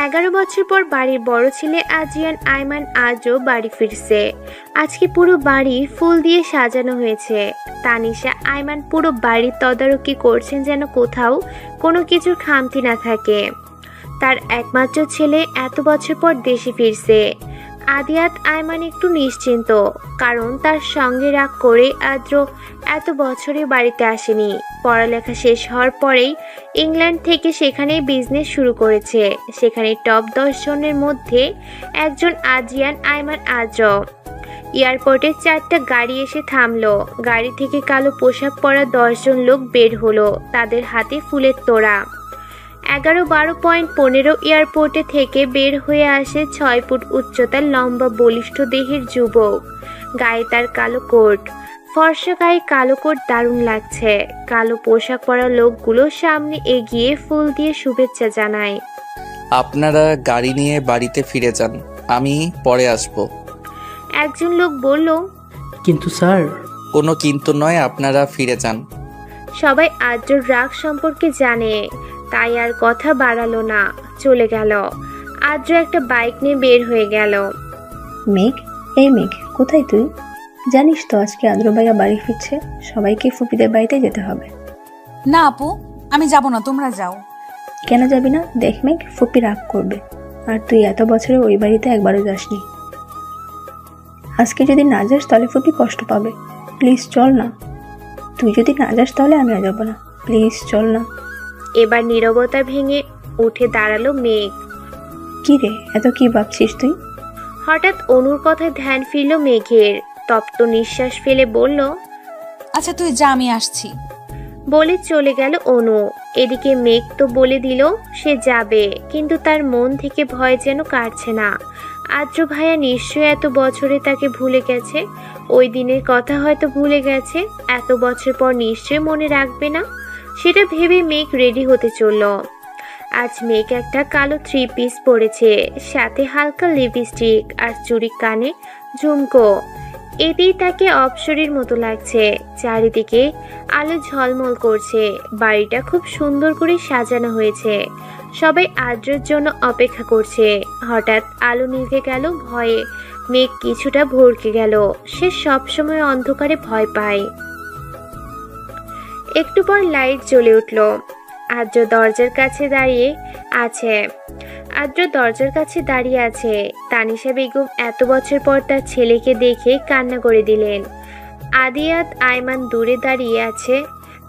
11 বছর পর বাড়ির বড় ছেলে আজিয়ান আইমান আজও বাড়ি ফিরছে। আজকে পুরো বাড়ি ফুল দিয়ে সাজানো হয়েছে। তানিশা আইমান পুরো বাড়ির তদারকি করছেন যেন কোথাও কোনো কিছুর খামতি না থাকে। তার একমাত্র ছেলে এত বছর পর দেশে ফিরছে। আদিয়াত আইমান একটু নিশ্চিন্ত, কারণ তার সঙ্গে রাগ করে আদ্র এত বছরে বাড়িতে আসেনি। পড়ালেখা শেষ হওয়ার পরেই ইংল্যান্ড থেকে সেখানেই বিজনেস শুরু করেছে। সেখানে টপ 10 জনের মধ্যে একজন আজিয়ান আইমান আদ্র। এয়ারপোর্টে 4টা গাড়ি এসে থামলো। গাড়ি থেকে কালো পোশাক পরা 10 জন লোক বের হলো, তাদের হাতে ফুলের তোড়া। 11-12.15 এয়ারপোর্টে থেকে বের হয়ে আসে 6 ফুট উচ্চতার লম্বা বলিষ্ঠ দেহের যুবক। গায়ে তার কালো কোট, ফর্সা গায়ে কালো কোট দারুণ লাগছে। কালো পোশাক পরা লোকগুলো সামনে এগিয়ে ফুল দিয়ে শুভেচ্ছা জানায়। আপনারা গাড়ি নিয়ে বাড়িতে ফিরে যান, আমি পরে আসব। একজন লোক বলল, কিন্তু স্যার। কোনো কিন্তু নয়, আপনারা ফিরে যান। সবাই আদ্রর রাগ সম্পর্কে জানে, তাই আর কথা বাড়ালো না, চলে গেল। আদ্র একটা বাইক নিয়ে বের হয়ে গেল। মেঘ, এই মেঘ, কোথায় তুই? জানিস তো আজকে আদ্র ভাইয়া বাড়ি ফিরছে, সবাইকে ফুপিদের বাড়িতে যেতে হবে। না আপু, আমি যাব না, তোমরা যাও। কেন যাবি না? দেখ মেঘ, ফুপি রাগ করবে। আর তুই এত বছরে ওই বাড়িতে একবারও যাসনি। আজকে যদি না যাস তাহলে ফুপি কষ্ট পাবে। প্লিজ চল না। তুই যদি না যাস তাহলে আমিও যাব না। প্লিজ চল না। এবার নীরবতা ভেঙে উঠে দাঁড়ালো মেঘ। কি রে, এত কি ভাবছিস তুই? হঠাৎ অনুর কথায় ধ্যান ফিরল মেঘের। তপ্ত নিঃশ্বাস ফেলে বলল, আচ্ছা তুই যা, আমি আসছি। বলে চলে গেল অনু। এদিকে মেঘ তো বলে দিল সে যাবে, কিন্তু তার মন থেকে ভয় যেন কাটছে না। আদ্র ভাইয়া নিশ্চয়ই এত বছরে তাকে ভুলে গেছে। ওই দিনের কথা হয়তো ভুলে গেছে, এত বছর পর নিশ্চয়ই মনে রাখবে না। সেটা ভেবে মেঘ রেডি হতে চলল। আজ মেঘ একটা কালো 3 পিস পরেছে, সাথে হালকা লিপস্টিক আর চুড়ি, কানে ঝুমকো। এতেই তাকে অপ্সরীর মতো লাগছে। চারিদিকে আলো ঝলমল করছে। বাড়িটা খুব সুন্দর করে সাজানো হয়েছে। সবাই আদ্রের জন্য অপেক্ষা করছে। হঠাৎ আলো নিভে গেল ভয়ে। মেঘ কিছুটা ভড়কে গেল। সে সবসময় অন্ধকারে ভয় পায়। একটু পর লাইট জ্বলে উঠল। আদ্র দরজার কাছে দাঁড়িয়ে আছে। তানিশা বেগম এত বছর পর তার ছেলেকে দেখে কান্না করে দিলেন। আদিয়াত আইমান দূরে দাঁড়িয়ে আছে।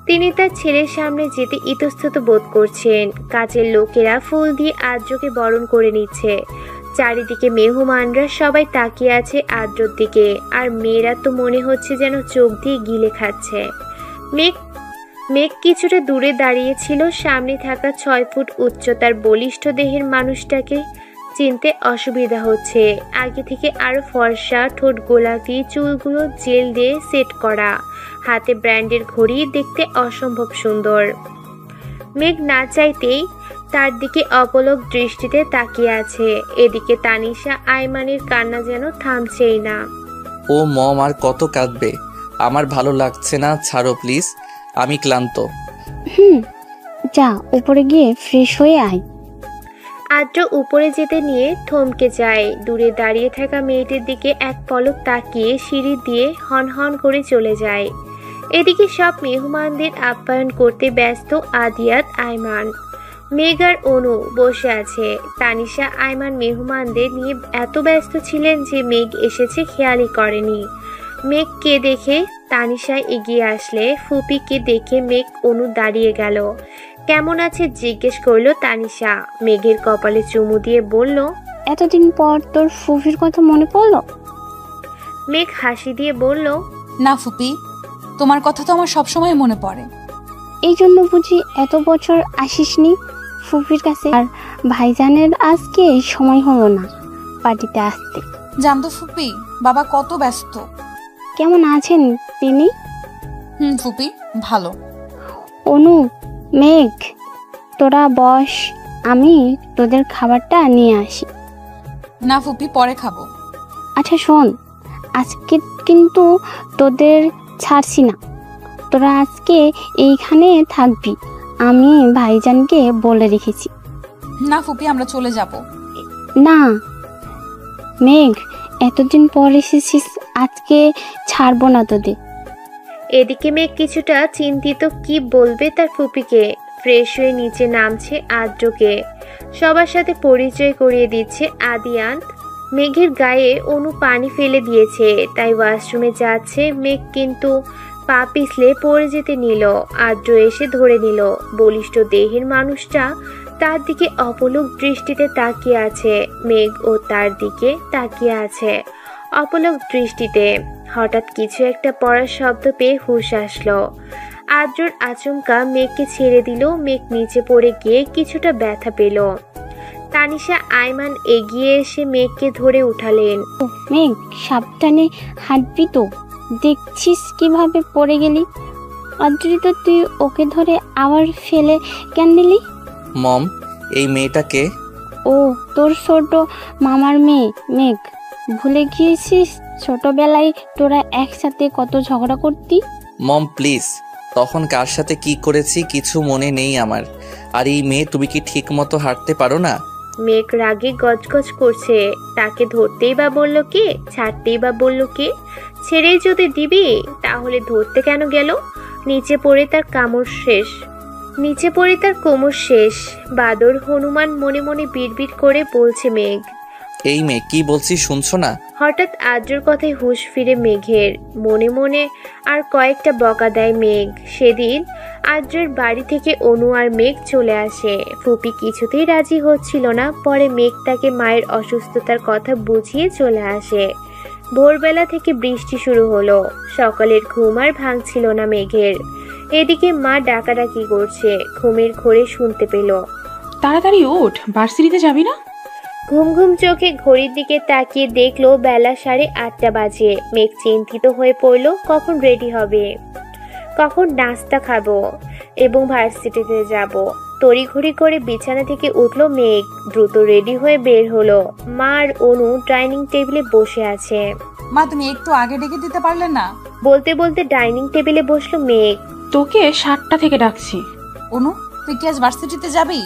তিনি তার ছেলের সামনে যেতে ইতস্তত বোধ করছেন। কাজের লোকেরা ফুল দিয়ে আদ্রকে বরণ করে নিচ্ছে। চারিদিকে মেহমানরা সবাই তাকিয়ে আছে আদ্রর দিকে। আর মেয়েরা তো মনে হচ্ছে যেন চোখ দিয়ে গিলে খাচ্ছে। মেঘ কিছুটা দূরে দাঁড়িয়েছিল। সামনে থাকা 6 ফুট উচ্চতার বলিষ্ঠ দেহের মানুষটাকে চিনতে অসুবিধা হচ্ছে। আগে থেকে আরো ফর্সা, ঠোঁট গোলাপি, চুলগুলো জেল দিয়ে সেট করা, হাতে ব্র্যান্ডের ঘড়ি, দেখতে অসম্ভব সুন্দর। মেঘ না চাইতেই তার দিকে অপলক দৃষ্টিতে তাকিয়ে আছে। এদিকে তানিশা আইমানের কান্না যেন থামছেই না। ও মম, আর কত কাঁদবে? আমার ভালো লাগছে না, ছাড়ো প্লিজ, আমি ক্লান্ত। যা, উপরে গিয়ে ফ্রেশ হয়ে আয়। আদ্র উপরে যেতে নিয়ে থমকে যায়। দূরে দাঁড়িয়ে থাকা মেয়েটির দিকে এক পলক তাকিয়ে সিঁড়ি দিয়ে হনহন করে চলে যায়। এদিকে সব মেহমানদের আপ্যায়ন করতে ব্যস্ত আদিয়াত আইমান। মেঘ আর অনু বসে আছে। তানিশা আইমান মেহমানদের নিয়ে এত ব্যস্ত ছিলেন যে মেঘ এসেছে খেয়ালই করেনি। মেঘকে দেখে তানিশা এগিয়ে আসলে ফুপিকে দেখে মেঘ অনু দাঁড়িয়ে গেল। কেমন আছে জিজ্ঞেস করলো তানিশা। মেঘের কপালে চুমু দিয়ে বলল, এতদিন পর তোর ফুফির কথা মনে পড়লো? মেঘ হাসি দিয়ে বলল, না ফুপি, তোমার কথা তো আমার সবসময় মনে পড়ে। এই জন্য বুঝি এত বছর আসিসনি ফুফির কাছে? আর ভাইজানের আজকে সময় হলো না পার্টিতে আসতে। জানতো ফুপি, বাবা কত ব্যস্ত। কেমন আছেন তিনি? ফুপি ভালো। অনু, মেঘ, তোরা বস, আমি তোদের খাবারটা নিয়ে আসি। না ফুপি, পরে খাবো। আচ্ছা শোন, আজকে কিন্তু তোদের ছাড়ছি না। তোরা আজকে এইখানে থাকবি, আমি ভাইজানকে বলে রেখেছি। না ফুপি, আমরা চলে যাব। না মেঘ, এতদিন পর এসেছিস, আজকে ছাড়বো না তোদের। এদিকে মেঘ কিছুটা চিন্তিত, কি বলবে তার ফুপিকে। ফ্রেশ হয়ে নিচে নামছে আদ্রকে সবার সাথে পরিচয় করিয়ে দিচ্ছে আদিয়ান। মেঘের গায়ে অনু পানি ফেলে দিয়েছে, তাই ওয়াশরুমে যাচ্ছে মেঘ, কিন্তু পা পিছলে পড়ে যেতে নিল। আদ্র এসে ধরে নিল। বলিষ্ঠ দেহের মানুষটা তার দিকে অপলক দৃষ্টিতে তাকিয়ে আছে। মেঘ ও তার দিকে তাকিয়ে আছে অপলক দৃষ্টিতে। হঠাৎ কিছু একটা পড়ার শব্দ পেয়ে হুঁশ আসলো। আদ্রর আচমকা মেঘকে ছেড়ে দিল। মেঘ নিচে পড়ে গিয়ে কিছুটা ব্যথা পেল। তানিশা আইমান এগিয়ে এসে মেঘকে ধরে উঠালেন। মেঘ সাবধানে হাঁটবি তো, দেখছিস কিভাবে পড়ে গেলি। আদ্রিত তুই ওকে ধরে আবার ফেলে কেন দিলি? মম, এই মেয়েটাকে। ও তোর ছোট মামার মেয়ে মেঘ, ভুলে গিয়েছিস ছোটবেলায় তোরা একসাথে কত ঝগড়া করতি। মম প্লিজ, তখন কার সাথে কি করেছি কিছু মনে নেই আমার। আর এই মেয়ে, তুমি কি ঠিক মতো হাঁটতে পারো না? মেঘ রাগে গজগজ করছে। তাকে ধরতেই বা বলল কে, ছাড়তেই বা বলল কে? ছেড়েই যদি দিবি তাহলে ধরতে কেন গেল? নিচে পড়ে তার কোমর শেষ। বাদর হনুমান মনে মনে বিড়বিড় করে বলছে মেঘ। এই মেয়ে, কি বলছি শুনছো না? হঠাৎ আদ্রর কথায় হুঁশ ফিরে মেঘের। মনে মনে আর কয়েকটা বকা দেয় মেঘ। সেদিন আদ্রের বাড়ি থেকে অনু আর মেঘ চলে আসে। ফুপি কিছুতেই রাজি হচ্ছিল না। পরে মেঘ তাকে মায়ের অসুস্থতার কথা বুঝিয়ে চলে আসে। ভোরবেলা থেকে বৃষ্টি শুরু হলো। সকালের ঘুম আর ভাঙছিল না মেঘের। এদিকে মা ডাকাডাকি করছে। ঘুমের ঘোরে শুনতে পেল। তাড়াতাড়ি ওঠ, ভার্সিটিতে যাবি না? ঘুম ঘুম চোখে ঘড়ির দিকে তাকিয়ে দেখলো বেলা 8:30 বাজে। মেঘ চিন্তিত হয়ে পড়ল, কখন রেডি হবে, কখন নাস্তা খাবো এবং ভার্সিটিতে যাব। তড়িঘড়ি করে বিছানা থেকে উঠল মেঘ। দ্রুত রেডি হয়ে বের হলো। মা আর অনু ডাইনিং টেবিলে বসে আছে। মা, তুমি একটু আগে ডেকে দিতে পারলে না? বলতে বলতে ডাইনিং টেবিলে বসলো মেঘ। তোকে 7টা থেকে ডাকছি। অনু, তুই কি আজ ভার্সিটিতে যাবি?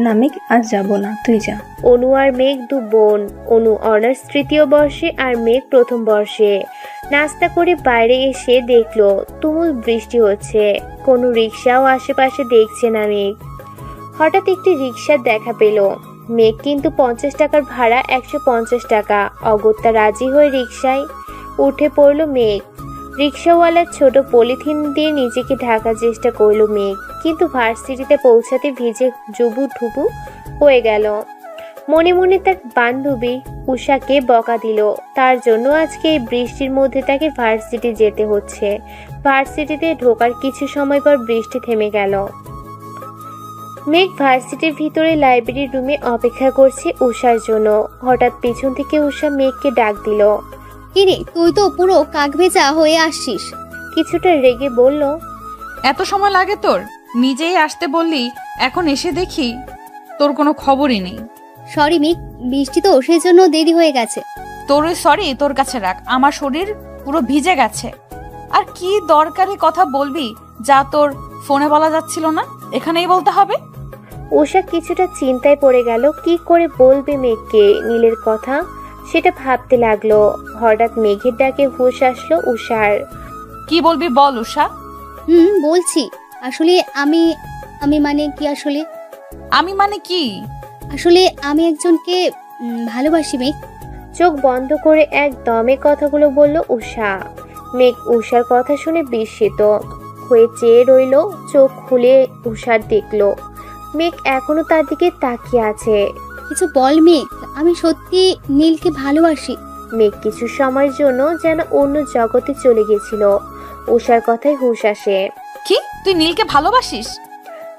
না মেঘ, আজ যাব না, তুই যা। অনু আর মেঘ দু বোন। অনু অনার্স 3য় বর্ষে আর মেঘ 1ম বর্ষে। নাস্তা করে বাইরে এসে দেখলো তুমুল বৃষ্টি হচ্ছে। কোনো রিক্সাও আশেপাশে দেখছে না মেঘ। হঠাৎ একটি রিক্সার দেখা পেল মেঘ, কিন্তু 50 টাকার ভাড়া 150 টাকা। অগত্যা রাজি হয়ে রিক্সায় উঠে পড়ল মেঘ। রিক্সাওয়ালার ছোট পলিথিন দিয়ে নিজেকে ঢাকার চেষ্টা করল মেঘ, কিন্তু ভার্সিটিতে পৌঁছাতে ভিজে জুবুথুবু হয়ে গেল। মনে মনে তার বান্ধবী উষাকে বকা দিল। তার জন্য আজকে এই বৃষ্টির মধ্যে তাকে ভার্সিটি যেতে হচ্ছে। ভার্সিটিতে ঢোকার কিছু সময় পর বৃষ্টি থেমে গেল। মেঘ ভার্সিটির ভিতরে লাইব্রেরির রুমে অপেক্ষা করছে উষার জন্য। হঠাৎ পিছন থেকে উষা মেঘকে ডাক দিল। কিরে, তুই তো পুরো কাকভেজা হয়ে আসছিস। কিছুটা রেগে বলল, এত সময় লাগে তোর? নিজেই আসতে বললি, এখন এসে দেখি তোর কোনো খবরই নেই। সরি মিক, বৃষ্টি তো সেই জন্য দেরি হয়ে গেছে। তোর সরি তোর কাছে রাখ, আমার শরীর পুরো ভিজে গেছে। আর কি দরকারি কথা বলবি যা তোর ফোনে বলা যাচ্ছিল না, এখানেই বলতে হবে? উষা কিছুটা চিন্তায় পড়ে গেল। কি করে বলবে মেঘকে নীলের কথা, সেটা ভাবতে লাগলো। হঠাৎ মেঘের ডাকে হুঁশ আসলো উষার। কি বলবি বল উষা। বলছি। আসলে আমি মানে কি আসলে আমি মানে কি? আসলে আমি একজনকে ভালোবাসি মেঘ। চোখ বন্ধ করে একদমে কথাগুলো বলল উষা। মেঘ উষার কথা শুনে বিস্মিত হয়ে চেয়ে রইল। চোখ খুলে উষার দেখলো মেঘ এখনো তার দিকে তাকিয়ে আছে। কিছু বল মেঘ, আমি সত্যি নীলকে ভালোবাসি। মেঘ কিছু সময়ের জন্য যেন অন্য জগতে চলে গেছিল। উষার কথায় হুঁশ আসে। কি, তুই নীলকে ভালোবাসিস?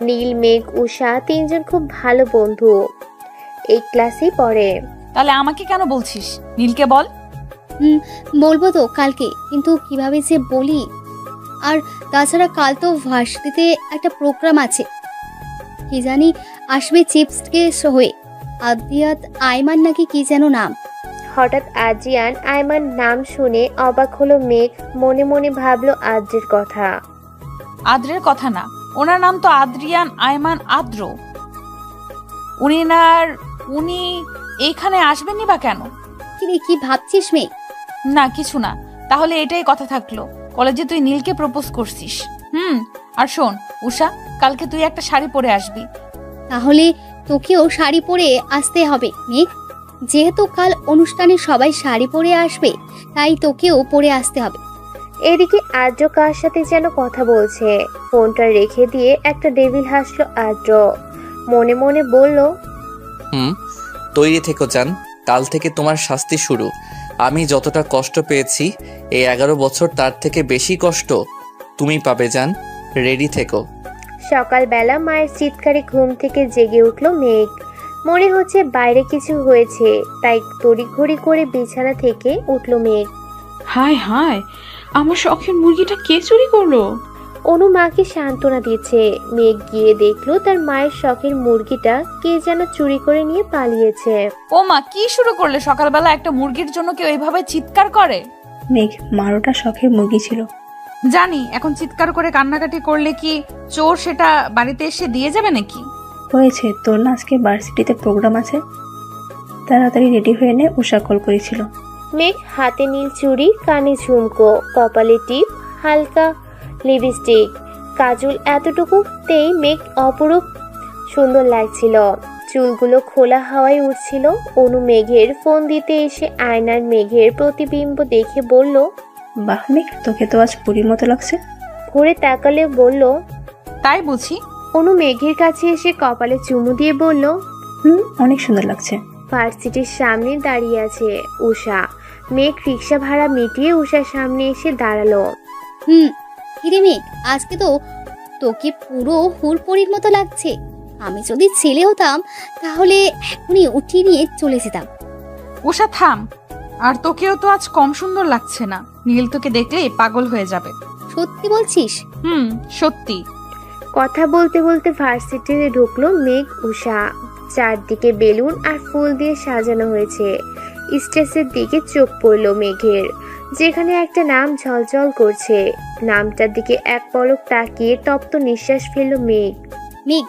নীল, মেঘ, উষা 3জন খুব ভালো বন্ধু। এই ক্লাসেই পড়ে। তাহলে আমাকে কেন বলছিস? নীলকে বল। বলবো তো কালকে, কিন্তু কিভাবে যে বলি। আর তাছাড়া কাল তো ভার্সিটিতে একটা প্রোগ্রাম আছে, কি জানি আসবে চিপসকে হয়ে। আদিয়াত আইমান নাকি কি যেন নাম। হঠাৎ আজিয়ান আইমান নাম শুনে অবাক হলো মেঘ। মনে মনে ভাবলো আদ্রের কথা। আদ্রের কথা না, ওনার নাম তো আদ্রিয়ান আয়মান আদ্র। উনি এইখানে আসবেননি বা কেন? কিরে কি ভাবছিস মেঘ? না কিছু না। তাহলে এটাই কথা থাকলো, কলেজে তুই নীলকে প্রপোজ করছিস। আর শোন উষা, কালকে তুই একটা শাড়ি পরে আসবি। তাহলে তোকেও শাড়ি পরে আসতে হবে মেঘ। যেহেতু কাল অনুষ্ঠানে সবাই শাড়ি পরে আসবে, তাই তোকেও পরে আসতে হবে। এদিকে আদ্র কার সাথে যেন কথা বলছে। ফোনটা রেখে দিয়ে একটা ডেভিল হাসলো আদ্র। মনে মনে বলল, তৈরি থেকো জান, কাল থেকে তোমার শাস্তি শুরু। আমি যতটা কষ্ট পেয়েছি এই 11 বছর, তার থেকে বেশি কষ্ট তুমি পাবে জান, রেডি থেকো। সকালবেলা মায়ের চিৎকারে ঘুম থেকে জেগে উঠল মেঘ। মনে হচ্ছে বাইরে কিছু হয়েছে, তাই তড়িঘড়ি করে বিছানা থেকে উঠল মেঘ। হায় হায়, আমার শখের মুরগিটা কে চুরি করলো? অনু মাকে সান্ত্বনা দিচ্ছে। মেঘ গিয়ে দেখলো তার মায়ের শখের মুরগিটা কে যেন চুরি করে নিয়ে পালিয়েছে। ও মা, কি শুরু করলে সকালবেলা? একটা মুরগির জন্য কেউ এইভাবে চিৎকার করে? মেঘ, মারোটা শখের মুরগি ছিল। জানি, এখন চিৎকার করে কান্নাকাটি করলে কি চোর সেটা বাড়িতে এসে দিয়ে যাবে নাকি? হয়েছে, তোর না আজকে ভার্সিটিতে প্রোগ্রাম আছে, তাড়াতাড়ি রেডি হয়ে নে, উষা কল করেছিল। মেঘ হাতে নীল চুড়ি, কানে ঝুমকো, কপালে টিপ, হালকা লিপস্টিক, কাজল, এতটুকুতেই মেঘ অপরূপ সুন্দর লাগছিল। চুলগুলো খোলা হাওয়ায় উঠছিল। অনু মেঘের ফোন দিতে এসে আয়নার মেঘের প্রতিবিম্ব দেখে বলল, বাহ মেঘ, তোকে তো আজ পুরীর মতো লাগছে। ঘুরে তাকালে বলল, তাই বুঝি? অনু মেঘের কাছে এসে কপালে চুমু দিয়ে বলল, অনেক সুন্দর লাগছে। ভার্সিটির সামনে দাঁড়িয়ে আছে উষা। মেঘ রিক্সা ভাড়া মিটিয়ে উষার সামনে এসে দাঁড়ালো। কিরে মেঘ, আজকে তো তোকে পুরো হুড়পড়ির মতো লাগছে। আমি যদি ছেলে হতাম তাহলে এখনই উঠিয়ে নিয়ে চলে যেতাম। উষা থাম, আর তোকেও তো আজ কম সুন্দর লাগছে না। নীল তোকে দেখলেই পাগল হয়ে যাবে। সত্যি বলছিস? সত্যি। কথা বলতে বলতে ভার্সিটিতে ঢুকলো মেঘ উষা। চারদিকে বেলুন আর ফুল দিয়ে সাজানো হয়েছে। স্টেজের দিকে চোখ পড়লো মেঘের, যেখানে একটা নাম ঝলঝল করছে। নামটার দিকে এক পলক তাকিয়ে তপ্ত নিঃশ্বাস ফেললো মেঘ। মেঘ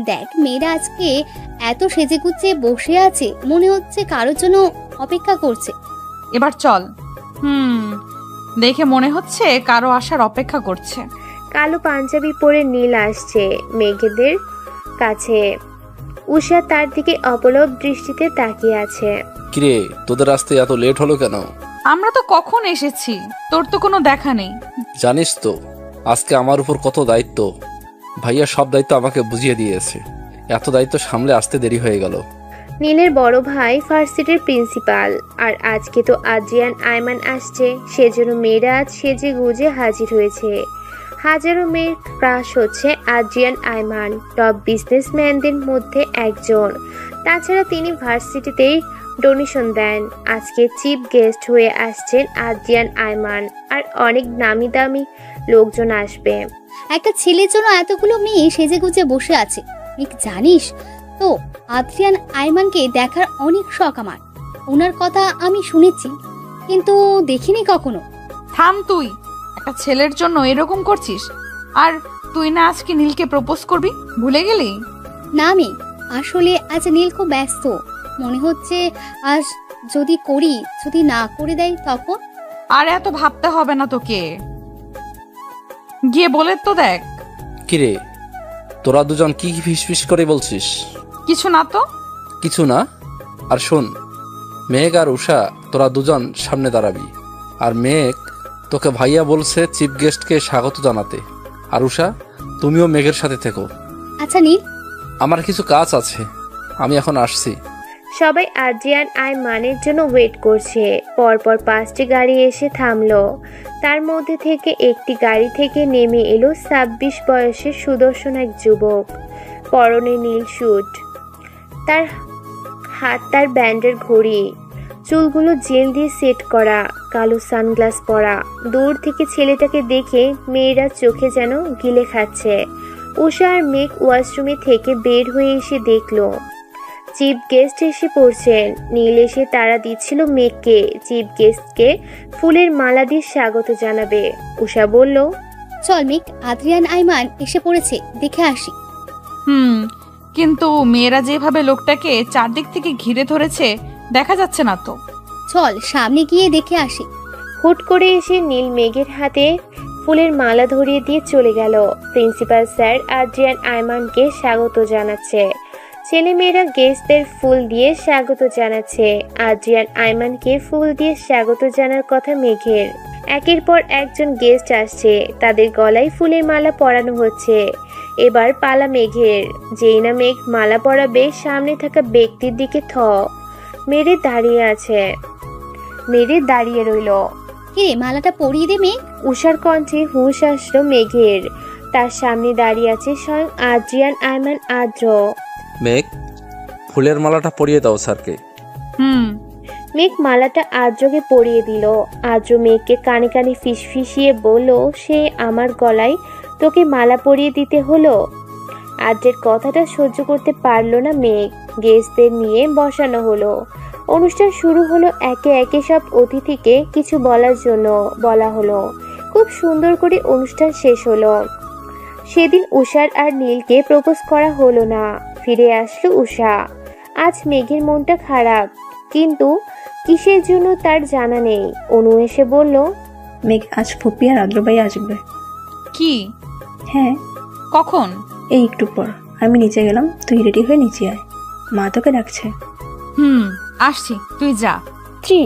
দেখ, মেয়েরা আজকে এত সেজেগুজে বসে আছে, মনে হচ্ছে কারোর জন্য অপেক্ষা করছে। এবার চল। দেখে মনে হচ্ছে কারো আসার অপেক্ষা করছে। কালো পাঞ্জাবি পরে নীল আসছে মেঘেদের কাছে। উষা তার দিকে অপলক দৃষ্টিতে তাকিয়ে আছে। কিরে, তোদের আসতে এত লেট হলো কেন? আমরা তো কখন এসেছি, তোর তো কোনো দেখা নেই। জানিস তো আজকে আমার উপর কত দায়িত্ব। ভাইয়া সব দায়িত্ব আমাকে বুঝিয়ে দিয়েছে, এত দায়িত্ব সামলে আসতে দেরি হয়ে গেল। নীলের বড় ভাই ভার্সিটির প্রিন্সিপাল, আর আজকে তো আদ্রিয়ান আয়মান আসছে, সেজন্য মেয়েরা আজ সেজে গুজে হাজির হয়েছে। হাজারো মেয়ের ক্রাশ হচ্ছে আদ্রিয়ান আয়মান, টপ বিজনেসম্যানদের মধ্যে একজন। তাছাড়া তিনি ভার্সিটিতেই ডোনেশন দেন। আজকে চিফ গেস্ট হয়ে আসছেন আদ্রিয়ান আয়মান, আর অনেক নামি দামি লোকজন আসবে। একটা ছেলের জন্য এতগুলো মেয়ে সেজেগুজে বসে আছে। মেঘ জানিস তো, আদ্রিয়ান আয়মানকে দেখার অনেক শখ আমার। ওনার কথা আমি শুনেছি, কিন্তু দেখিনি কখনো। থাম তুই, একটা ছেলের জন্য এরকম করছিস? আর তুই না আজকে নীলকে প্রপোজ করবি, ভুলে গেলি? না আমি আসলে আজ নীল খুব ব্যস্ত। মনে হচ্ছে আজ যদি করি, যদি না করে দেয় তখন। আর এত ভাবতে হবে না তোকে, গিয়ে বলে তো দেখ। কিরে, তোরা দুজন কি ফিসফিস করে বলছিস? কিছু না তো। কিছু না? আর শোন, মেঘ আর উষা তোরা দুজন সামনে দাঁড়াবি। আর মেঘ, তোকে ভাইয়া বলছে চিফ গেস্টকে স্বাগত জানাতে। আর উষা, তুমিও মেঘের সাথে থেকো। আচ্ছা নীল, আমার কিছু কাজ আছে, আমি এখন আসছি। সবাই আদ্রিয়ান আয়মানের জন্য ওয়েট করছে। পরপর 5টি গাড়ি এসে থামলো। তার মধ্যে থেকে একটি গাড়ি থেকে নেমে এলো 26 বয়সের সুদর্শন এক যুবক। পরনে নীল স্যুট, তার ব্যান্ডের ঘড়ি, চুলগুলো জেল দিয়ে সেট করা, কালো সানগ্লাস পরা। দূর থেকে ছেলেটাকে দেখে মেয়েরা চোখে যেন গিলে খাচ্ছে। উষা আর মেঘ ওয়াশরুমে থেকে বের হয়ে এসে দেখলো চিফ গেস্ট এসে পড়ছেন। নীল এসে তারা দিচ্ছিল মেঘকে। চিফ গেস্টকে ফুলের মালা দিয়ে স্বাগত জানাবে। উষা বলল, চল মেঘ, আদ্রিয়ান আয়মান এসে পড়েছে, দেখে আসি। কিন্তু মেয়েরা যেভাবে লোকটাকে চারদিক থেকে ঘিরে ধরেছে দেখা যাচ্ছে না তো। চল সামনে গিয়ে দেখে আসি। হুট করে এসে নীল মেঘের হাতে ফুলের মালা ধরিয়ে দিয়ে চলে গেল। প্রিন্সিপাল স্যার আদ্রিয়ান আয়মানকে স্বাগত জানাচ্ছে। ছেলেমেয়েরা গেস্টদের ফুল দিয়ে স্বাগত জানাচ্ছে। আদ্রিয়ান আয়মানকে ফুল দিয়ে স্বাগত জানার কথা মেঘের। একের পর একজন গেস্ট আসছে, তাদের গলায় ফুলের মালা পরানো হচ্ছে। এবার পালা মেঘের। যেই না মেঘ মালা পরাবে, সামনে থাকা ব্যক্তির দিকে মেরে দাঁড়িয়ে রইল। কিরে মালাটা পরিয়ে দে মেঘ। উষার কণ্ঠে হুঁশ আসলো মেঘের। তার সামনে দাঁড়িয়ে আছে স্বয়ং আদ্রিয়ান আয়মান আদ্র। মেঘ, ফুলের মালাটা পরিয়ে দাও স্যারকে। মেঘ মালাটা আদ্রকে পরিয়ে দিল। আদ্র মেঘকে কানে কানে ফিসফিসিয়ে বলল, সে আমার গলায় তোকে মালা পরিয়ে দিতে হলো। আদ্রের কথাটা সহ্য করতে পারলো না মেঘ। গেস্টদের নিয়ে বসানো হলো। অনুষ্ঠান শুরু হলো। একে একে সব অতিথিকে কিছু বলার জন্য বলা হলো। খুব সুন্দর করে অনুষ্ঠান শেষ হলো। সেদিন উষার আর নীলকে প্রপোজ করা হলো না। ফিরে আসলো উষা। আজ মেঘের মনটা খারাপ, কিন্তু কিসের জন্য তার জানা নেই। অনু এসে বলল, মেঘ, আজ ফুপি আর আদ্রবাই আসবে। কি? হ্যাঁ। কখন? এই একটু পর। আমি নিচে গেলাম, তুই রেডি হয়ে নিচে আয়, মা তোকে ডাকছে। আসছি, তুই যা। আদ্রি,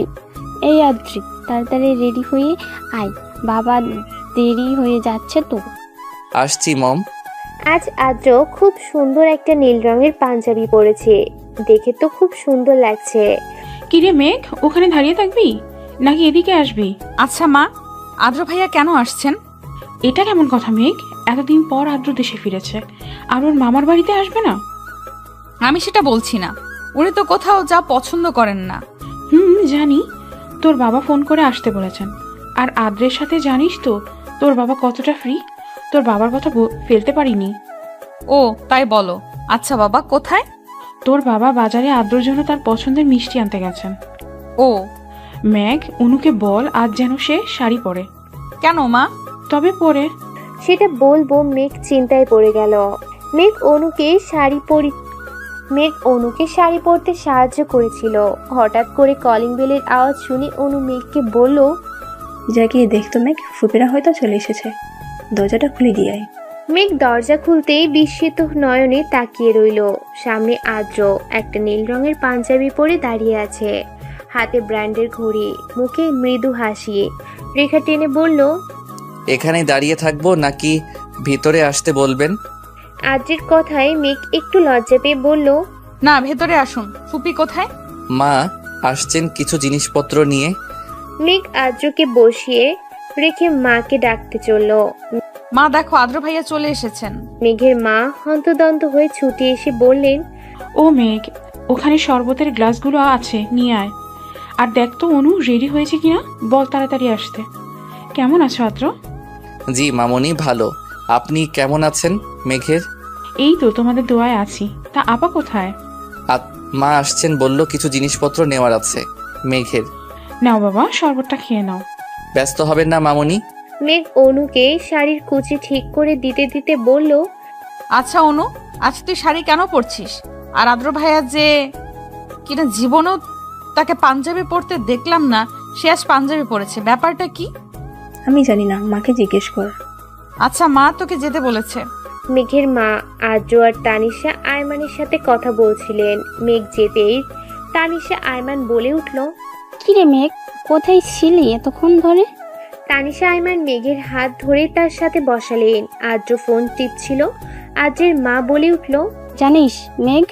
এই আদ্রি, তাড়াতাড়ি রেডি হয়ে আয়, বাবা দেরি হয়ে যাচ্ছে তো। আসছি মম। আজ আদ্র খুব সুন্দর একটা নীল রঙের পাঞ্জাবি পরেছে। দেখে তো খুব সুন্দর লাগছে। কিরে মেঘ, ওখানে দাঁড়িয়ে থাকবি নাকি এদিকে আসবি? আচ্ছা মা, আদ্র ভাইয়া কেন আসছেন? এটা কেমন কথা মেঘ? এতদিন পর আদ্র দেশে ফিরেছে, আর ওর মামার বাড়িতে আসবে না? আমি সেটা বলছি না, উনি তো কোথাও যা পছন্দ করেন না। জানি, তোর বাবা ফোন করে আসতে বলেছেন। আর আদ্রের সাথে জানিস তো তোর বাবা কতটা ফ্রি। তোর বাবার কথা ফেলতে পারিনি। ও তাই বলো। আচ্ছা বাবা, কোথায়? তোর বাবা বাজারে আদ্রর জন্য তার পছন্দের মিষ্টি আনতে গেছেন। ও মেঘ, অনুকে বল আজ যেন সে শাড়ি পরে। কেন মা? তবে পরে। সেটা বলবো, মেঘ চিন্তায় পড়ে গেল। মেঘ অনুকে শাড়ি পরতে সাহায্য করেছিল। হঠাৎ করে কলিং বেলের আওয়াজ শুনে অনু মেঘকে বলল, যা গিয়ে দেখতো মেঘ, ফুপিরা হয়তো চলে এসেছে, দরজাটা খুলে দিয়ে আয়। মেঘ দরজা খুলতেই বিস্মিত নয়নে তাকিয়ে রইল। সামনে আদ্র একটা নীল রঙের পাঞ্জাবি পরে দাঁড়িয়ে আছে, হাতে ব্র্যান্ডের ঘড়ি, মুখে মৃদু হাসি। রেখা টেনে বলল, এখানেই দাঁড়িয়ে থাকবো নাকি ভিতরে আসতে বলবেন? আদ্রের কথায় মেঘ একটু লজ্জা পেয়ে বলল, না, ভেতরে আসুন। ফুপি কোথায়? মা আসছেন কিছু জিনিসপত্র নিয়ে। মেঘ আদ্রকে বসিয়ে রেখে মাকে ডাকতে চলল। মা দেখো, আদ্র ভাইয়া চলে এসেছেন। মেঘের মা হন্তদন্ত হয়ে ছুটে এসে বললেন, ও মেঘ, ওখানে শরবতের গ্লাসগুলো আছে, নিয়ে আয়। আর দেখ তো অনু রেডি হয়েছে কিনা, বল তাড়াতাড়ি আসতে। কেমন আছো আদ্র? জি মামনি, ভালো। আপনি কেমন আছেন? মেঘের? এই তো তোমাদের দোয়ায় আছি। তা আপা কোথায়? মা আসছেন, বলল কিছু জিনিসপত্র নেওয়ার আছে। মেঘের? নাও বাবা, শরবতটা খেয়ে নাও। ব্যস্ত হবেন না মামনি। মেঘ অনুকে শাড়ির কুচি ঠিক করে দিতে দিতে বলল, আচ্ছা অনু, আজ তুই শাড়ি কেন পরছিস? আর আদ্র ভাইয়া যে কিনা জীবনেও তাকে পাঞ্জাবি পরতে দেখলাম না, সে আজ পাঞ্জাবি পরেছে, ব্যাপারটা কি? আমি জানি না, মাকে জিজ্ঞেস কর। আচ্ছা মা তোকে যেতে বলেছে। মেঘের মা আদ্র আর তানিশা আয়মানের সাথে কথা বলছিলেন। মেঘ যেতেই তানিশা আয়মান বলে উঠল, কিরে মেঘ, কোথায় ছিলি এতক্ষণ ধরে? তানিশা আয়মান মেঘের হাত ধরে তার সাথে বসালেন। আদ্র ফোন টিপছিল। আদ্রের মা বলে উঠল, জানিস মেঘ,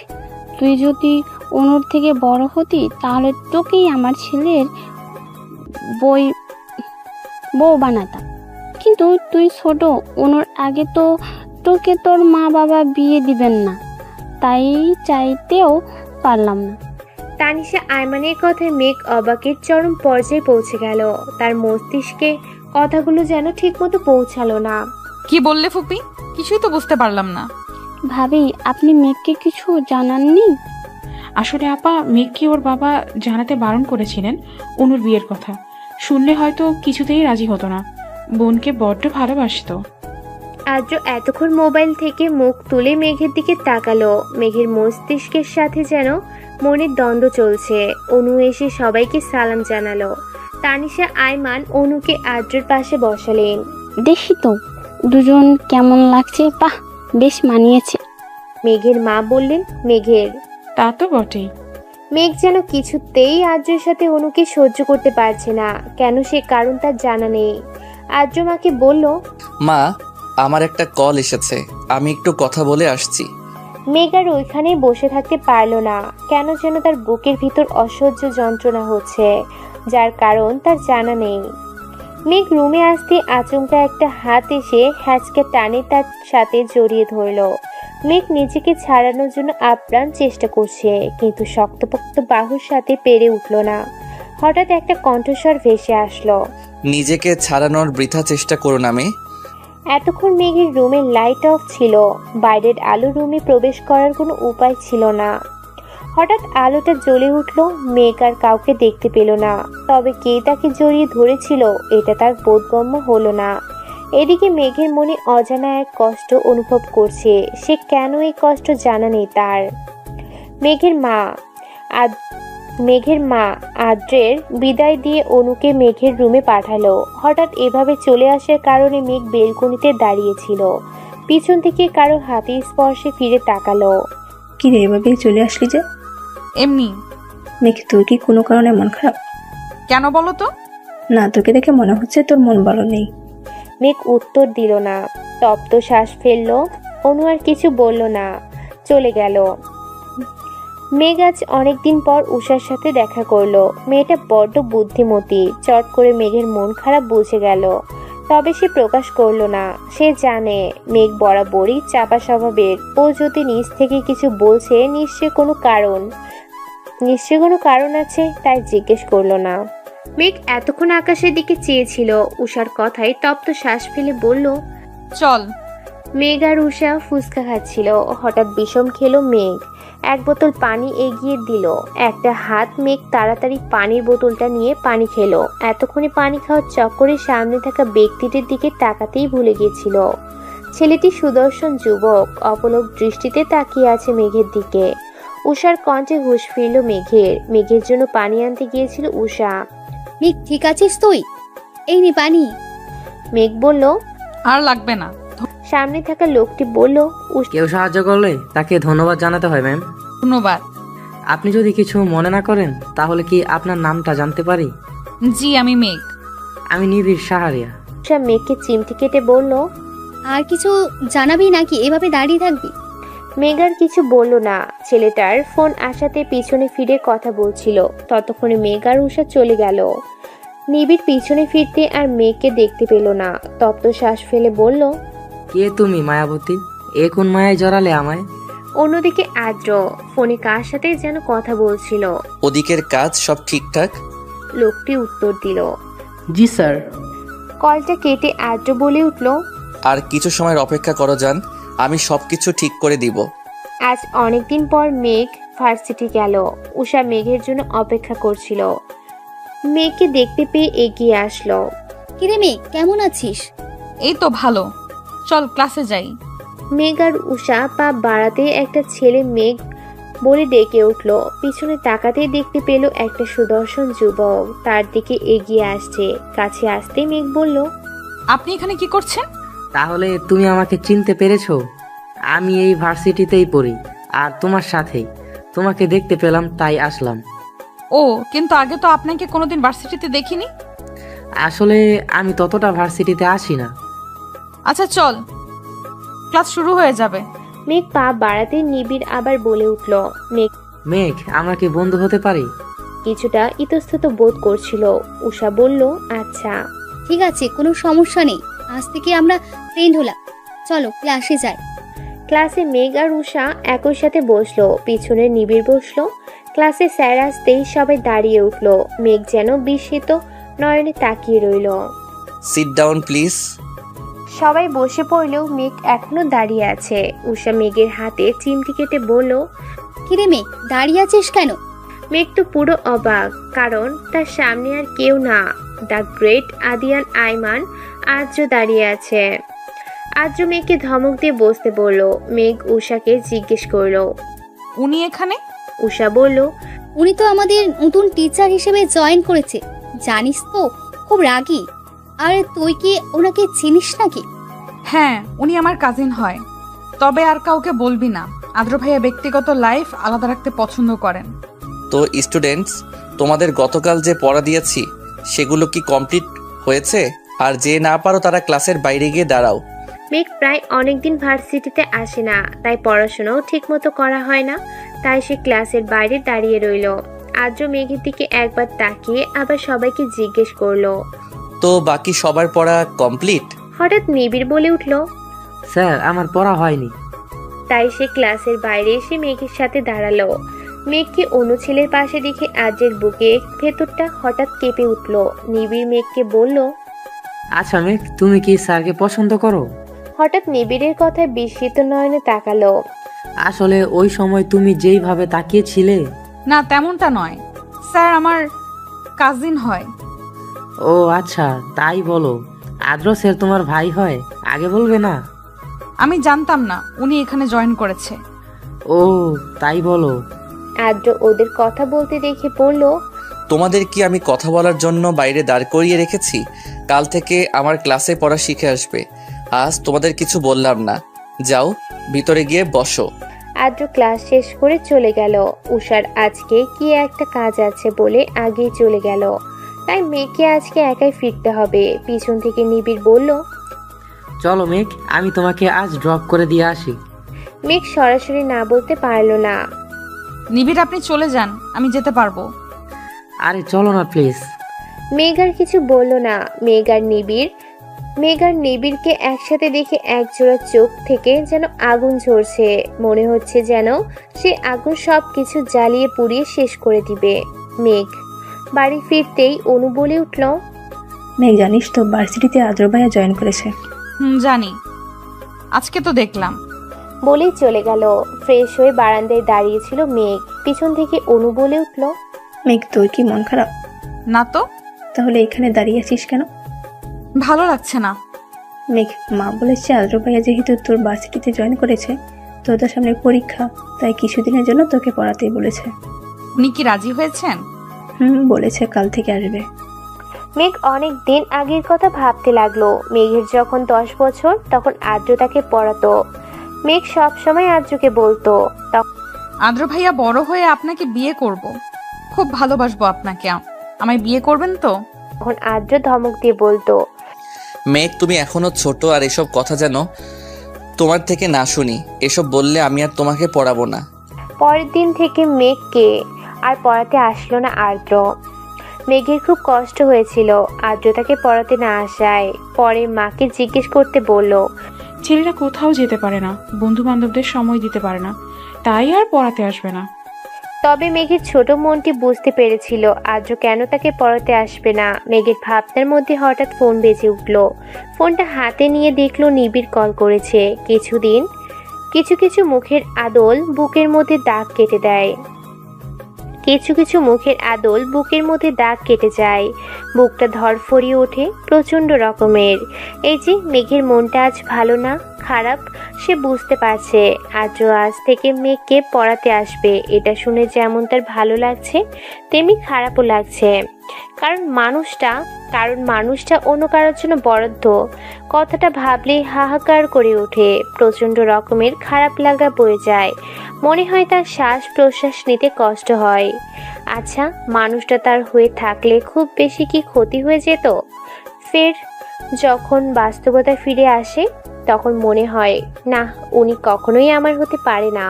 তুই যদি অনুর থেকে বড় হতি তাহলে তোকেই আমার ছেলের বউ বানাতাম। কিন্তু তুই ছোট, অনুর আগে তো তোকে তোর মা বাবা বিয়ে দিবেন না, তাই চাইতেও পারলাম না। তানিশা আয়মানের কথায় মেঘ অবাকের চরম পর্যায়ে পৌঁছে গেল। তার মস্তিষ্কে কথাগুলো যেন ঠিকমতো পৌঁছালো না। কি বললে ফুপি? কিছুই তো বুঝতে পারলাম না। ভাবি, আপনি মেঘকে কিছু জানাননি? আসলে আপা, মেঘকে ওর বাবা জানাতে বারণ করেছিলেন অনুর বিয়ের কথা। শুনলে হয়তো কিছুতেই রাজি হতো না। বোনকে বড্ড ভালোবাসতো। আদ্র এতক্ষণ মোবাইল থেকে মুখ তুলে মেঘের দিকে তাকালো। মেঘের মস্তিষ্কের সাথে যেন মনের দ্বন্দ্ব চলছে। অনু এসে সবাইকে সালাম জানালো। তানিশা আইমান অনুকে আদ্রের পাশে বসালেন। দেখি তো দুজন কেমন লাগছে, বাহ বেশ মানিয়েছে। মেঘের মা বললেন। মেঘের তা তো বটেই। মেঘ যেন কিছুতেই আদ্রের সাথে অনুকে সহ্য করতে পারছে না। কেন সে কারণ তার জানা নেই। আদ্র মাকে বলল, মা, আমার একটা কল এসেছে, আমি একটু কথা বলে আসছি। মেঘ আর ওইখানেই বসে থাকতে পারল না। কেন যেন তার বুকের ভিতর অসহ্য যন্ত্রণা হচ্ছে, যার কারণ তার জানা নেই। মেঘ রুমে আসতে আচমকা একটা হাত এসে হ্যাচকে টানে তার সাথে জড়িয়ে ধরল। মেঘ নিজেকে ছাড়ানোর জন্য আপ্রাণ চেষ্টা করছে, কিন্তু শক্তপোক্ত বাহুর সাথে পেরে উঠল না। হঠাৎ একটা কণ্ঠস্বর ভেসে আসলো। নিজেকে ছাড়ানোর বৃথা চেষ্টা করো না মেয়ে। এতক্ষণ মেঘের রুমের লাইট অফ ছিল। বাইরের আলো রুমে প্রবেশ করার কোনো উপায় ছিল না। হঠাৎ আলোটা জ্বলে উঠল। মেঘ আর কাউকে দেখতে পেল না, তবে কে তাকে জড়িয়ে ধরেছিল এটা তার বোধগম্য হলো না। এদিকে মেঘের মনে অজানা এক কষ্ট অনুভব করছে। সে কেন এই কষ্ট জানা নেই তার। মেঘের মা আদ্রের বিদায় দিয়ে অনুকে মেঘের রুমে পাঠালো। হঠাৎ এভাবে চলে আসার কারণে মেঘ বেলকনিতে দাঁড়িয়েছিল। পিছন থেকে কারো হাতের স্পর্শে ফিরে তাকালো। কি রে, এভাবেই চলে আসলি যে? এমনি। মেঘ, তোর কি কোনো কারণে মন খারাপ? কেন বলো তো? না, তোকে দেখে মনে হচ্ছে তোর মন ভালো নেই। মেঘ উত্তর দিল না, তপ্ত শ্বাস ফেললো। অনু আর কিছু বলল না, চলে গেল। মেঘ আজ অনেকদিন পর উষার সাথে দেখা করলো। মেয়েটা বড্ড বুদ্ধিমতী। চট করে মেঘের মন খারাপ বুঝে গেল, তবে সে প্রকাশ করলো না। সে জানে মেঘ বরাবরই চাপা স্বভাবের। ও যদি নিজ থেকে কিছু বলছে নিশ্চয় কোনো কারণ আছে, তাই জিজ্ঞেস করলো না। মেঘ এতক্ষণ আকাশের দিকে চেয়েছিল। উষার কথায় তপ্ত শ্বাস ফেলে বলল, চল। মেঘ আর উষা ফুচকা খাচ্ছিল। হঠাৎ বিষম খেলো মেঘ। এক বোতল পানি এগিয়ে দিল। একটা হাত মেঘ তাড়াতাড়ি পানির বোতলটা নিয়ে পানি খেলো। এতক্ষণে পানি খাওয়ার চক্করে সামনে থাকা ব্যক্তিটির দিকে তাকাতেই ভুলে গিয়েছিল। ছেলেটি সুদর্শন যুবক, অপলক দৃষ্টিতে তাকিয়ে আছে মেঘের দিকে। উষার কণ্ঠে হুঁশ ফিরল মেঘের। মেঘের জন্য পানি আনতে গিয়েছিল উষা। মেঘ, ঠিক আছিস তুই? এই নে পানি। মেঘ বলল, আর লাগবে না। সামনে থাকা লোকটি বলল, কেউ সাহায্য করলে তাকে ধন্যবাদ জানাতে হয় ম্যাম। ধন্যবাদ। আপনি যদি কিছু মনে না করেন তাহলে কি আপনার নামটা জানতে পারি? জি, আমি মেঘ। আমি নিবিড় সাহারিয়া। উষা মেঘকে চিমটি কেটে বলল, আর কিছু জানাবি নাকি এভাবে দাঁড়িয়ে থাকবি? মেঘ আর কিছু বলল না। ছেলেটার ফোন আসাতে পিছনে ফিরে কথা বলছিল। ততক্ষণে মেঘ আর উষা চলে গেল। নিবিড় পিছনে ফিরতে আর মেঘকে দেখতে পেল না। তপ্ত শ্বাস ফেলে বলল, কে তুমি মায়াবতী? এ কোন মায়ায় জড়ালে আমায়? অন্যদিকে আদ্র ফোনে কার সাথে যেন কথা বলছিল। ওদিকের কাজ সব ঠিকঠাক? লোকটি উত্তর দিল। জি স্যার। কলটা কেটে আদ্র বলে উঠল, আর কিছু সময়ের অপেক্ষা করো যান, আমি সবকিছু ঠিক করে দিব। আজ অনেকদিন পর মেঘ ভার্সিটি গেল। উষা মেঘের জন্য অপেক্ষা করছিল। মেঘকে দেখতে পেয়ে এগিয়ে আসলো। কিরে মেঘ, কেমন আছিস? এই তো ভালো, চল ক্লাসে যাই। মেঘ আর উষা পা বাড়াতে একটা ছেলে মেঘ বলে ডেকে উঠল। পিছনে তাকাতেই দেখতে পেল একটা সুদর্শন যুবক তার দিকে এগিয়ে আসছে। কাছে আসতে মেঘ বলল, আপনি এখানে কি করছেন? তাহলে তুমি আমাকে চিনতে পেরেছো? আমি এই ভার্সিটিতেই পড়ি আর তোমার সাথেই। তোমাকে দেখতে পেলাম তাই আসলাম। ও, কিন্তু আগে তো আপনাকে কোনোদিন ভার্সিটিতে দেখিনি। আসলে আমি ততটা ভার্সিটিতে আসি না। আচ্ছা চল, ক্লাস শুরু হয়ে যাবে। মেঘ পা বাড়াতে নিবিড় আবার বলে উঠল। মেঘ, আমরা কি বন্ধু হতে পারি? কিছুটা ইতস্তত বোধ করছিল। উষা বলল, আচ্ছা ঠিক আছে, কোনো সমস্যা নেই। আজ থেকে আমরা ফ্রেন্ড হলাম। চলো ক্লাসে যাই। ক্লাসে মেঘ আর উষা একই সাথে বসলো। পিছনে নিবিড় বসলো। ক্লাসে স্যার আসতেই সবাই দাঁড়িয়ে উঠলো। মেঘ যেন বিস্মিত নয়নে তাকিয়ে রইল। Sit down please. সবাই বসে পড়লেও মেঘ এখনো দাঁড়িয়ে আছে। উষা মেঘের হাতে চিমটি কেটে বলল, কিরে মেঘ, দাঁড়িয়ে আছিস কেন? মেঘ তো পুরো অবাক, কারণ তার সামনে আর কেউ না, দ্য গ্রেট আদিয়ান আইমান আদ্র দাঁড়িয়ে আছে। আদ্র মেঘকে ধমক দিয়ে বসতে বলল। মেঘ উষাকে জিজ্ঞেস করলো। উনি এখানে? উষা বলল, উনি তো আমাদের নতুন টিচার হিসেবে জয়েন করেছে, জানিস তো, খুব রাগী। আর তুই কি ওনাকে চিনিস নাকি? হ্যাঁ, উনি আমার কাজিন হয়। তবে আর কাউকে বলবি না, আদ্র ভাইয়া ব্যক্তিগত লাইফ আলাদা রাখতে পছন্দ করেন। তো স্টুডেন্টস, তোমাদের গতকাল যে পড়া দিয়েছি সেগুলো কি কমপ্লিট হয়েছে? আর যে না পারো তারা ক্লাসের বাইরে গিয়ে দাঁড়াও। মেঘ প্রায় অনেকদিন ভার্সিটিতে আসে না, তাই পড়াশোনাও ঠিকমতো করা হয় না, তাই সে ক্লাসের বাইরে দাঁড়িয়ে রইল। আদ্র মেঘের দিকে একবার তাকিয়ে আবার সবাইকে জিজ্ঞেস করলো। তো বাকি সবার পড়া কমপ্লিট? হঠাৎ নিবিড় বলে উঠল। স্যার আমার পড়া হয়নি। তাই সে ক্লাসের বাইরে এসে মেঘের সাথে দাঁড়ালো। মেঘকে অন্য ছেলের পাশে দেখে আদ্রের বুকে ভেতরটা হঠাৎ কেঁপে উঠল। নিবিড় মেঘকে বলল, আচ্ছা মেঘ, তুমি কি স্যারকে পছন্দ করো? হঠাৎ নিবিড়ের কথায় বিস্মিত নয়নে তাকালো। আসলে ওই সময় তুমি যেইভাবে তাকিয়েছিলে। না, তেমনটা নয় স্যার, আমার কাজিন হয়। ও আচ্ছা, তাই বলো। আদ্র স্যার তোমার ভাই হয়, আগে বলবে না? আমি জানতাম না উনি এখানে জয়েন করেছে। ও তাই বলো। আদ্র ওদের কথা বলতে দেখে বলল, তোমাদের কি আমি কথা বলার জন্য বাইরে দাঁড় করিয়ে রেখেছি? কাল থেকে আমার ক্লাসে পড়া শিখে আসবে। আজ তোমাদের কিছু বললাম না, যাও ভিতরে গিয়ে বসো। আদ্র ক্লাস শেষ করে চলে গেল। উষার আজকে কি একটা কাজ আছে বলে আগেই চলে গেল, তাই মেঘকে আজকে একাই ফিরতে হবে। পিছন থেকে নিবিড় বলল, চলো মেঘ, আমি তোমাকে আজ ড্রপ করে দিয়ে আসি। মেঘ সরাসরি না বলতে পারলো না। নিবিড় আপনি চলে যান, আমি যেতে পারবো। আরে চলো না প্লিজ। মেঘ আর কিছু বলল না। মেঘ আর নিবিড়কে একসাথে দেখে একজোড়া চোখ থেকে যেন আগুন ঝরছে। মনে হচ্ছে যেন সে আগুন সব কিছু জ্বালিয়ে পুড়িয়ে শেষ করে দিবে। মেঘ বাড়ি ফিরতেই অনু বলে উঠল, মেঘ জানিস তো ভার্সিটিতে আদ্র ভাইয়া জয়েন করেছে। জানি, আজকে তো দেখলাম। বলেই চলে গেল। ফ্রেশ হয়ে বারান্দায় দাঁড়িয়েছিল মেঘ। পিছন থেকে অনু বলে উঠল, মেঘ তোর কি মন খারাপ? না তো। তাহলে এখানে দাঁড়িয়ে আছিস কেন? ভালো লাগছে না। মেঘ, মা বলেছে আদ্র ভাইয়া যেহেতু তোর ভার্সিটিতে জয়েন করেছে, তোদের সামনে পরীক্ষা, তাই কিছুদিনের জন্য তোকে পড়াতেই বলেছে। উনি কি রাজি হয়েছেন? বলেছে কাল থেকে আসবে। মেঘ অনেক দিন আগের কথা ভাবতে লাগলো। মেঘের যখন 10 বছর, তখন আদ্র তাকে পড়াতো। মেঘ সব সময় আদ্রকে বলতো, আদ্র ভাইয়া বড় হয়ে আপনাকে বিয়ে করব, খুব ভালোবাসবো আপনাকে, আমায় বিয়ে করবেন তো? তখন আদ্র ধমক দিয়ে বলতো, মেঘ তুমি এখনো ছোট, আর এসব কথা যেন তোমার থেকে না শুনি। এসব বললে আমি আর তোমাকে পড়াবো না। পরের দিন থেকে মেঘকে আর পড়াতে আসলো না আদ্র। মেঘের খুব কষ্ট হয়েছিল আদ্র তাকে পড়াতে না আসায়। পরে মাকে জিজ্ঞেস করতে বলল, ছেলেরা কোথাও যেতে পারে না, বন্ধু বান্ধবদের সময় দিতে পারে না, তাই আর পড়াতে আসবে না। তবে মেঘের ছোট মনটি বুঝতে পেরেছিল আদ্র কেন তাকে পড়াতে আসবে না। মেঘের ভাবনার মধ্যে হঠাৎ ফোন বেজে উঠল। ফোনটা হাতে নিয়ে দেখলো নিবিড় কল করেছে। কিছু মুখের আদল বুকের মধ্যে দাগ কেটে দেয়। কিছু মুখের আদল বুকের মধ্যে দাগ কেটে যায়। বুকটা ধরফরিয়ে ওঠে প্রচন্ড রকমের। এই যে মেঘের মনটা আজ ভালো না, খারাপ, সে বুঝতে পারছে। আদ্র আজ থেকে মেঘকে পড়াতে আসবে। এটা শুনে যেমন তার ভালো লাগছে, তেমনি খারাপও লাগছে। কারণ মানুষটা অন্য কারোর জন্য বরাদ্দ। কথাটা ভাবলেই হাহাকার করে ওঠে। প্রচন্ড রকমের খারাপ লাগা বয়ে যায়। মনে হয় তার শ্বাস প্রশ্বাস নিতে কষ্ট হয়। আচ্ছা, মানুষটা তার হয়ে থাকলে খুব বেশি কি ক্ষতি হয়ে যেত? ফের যখন বাস্তবতা ফিরে আসে, তখন মনে হয় না, উনি কখনোই আমার হতে পারে না।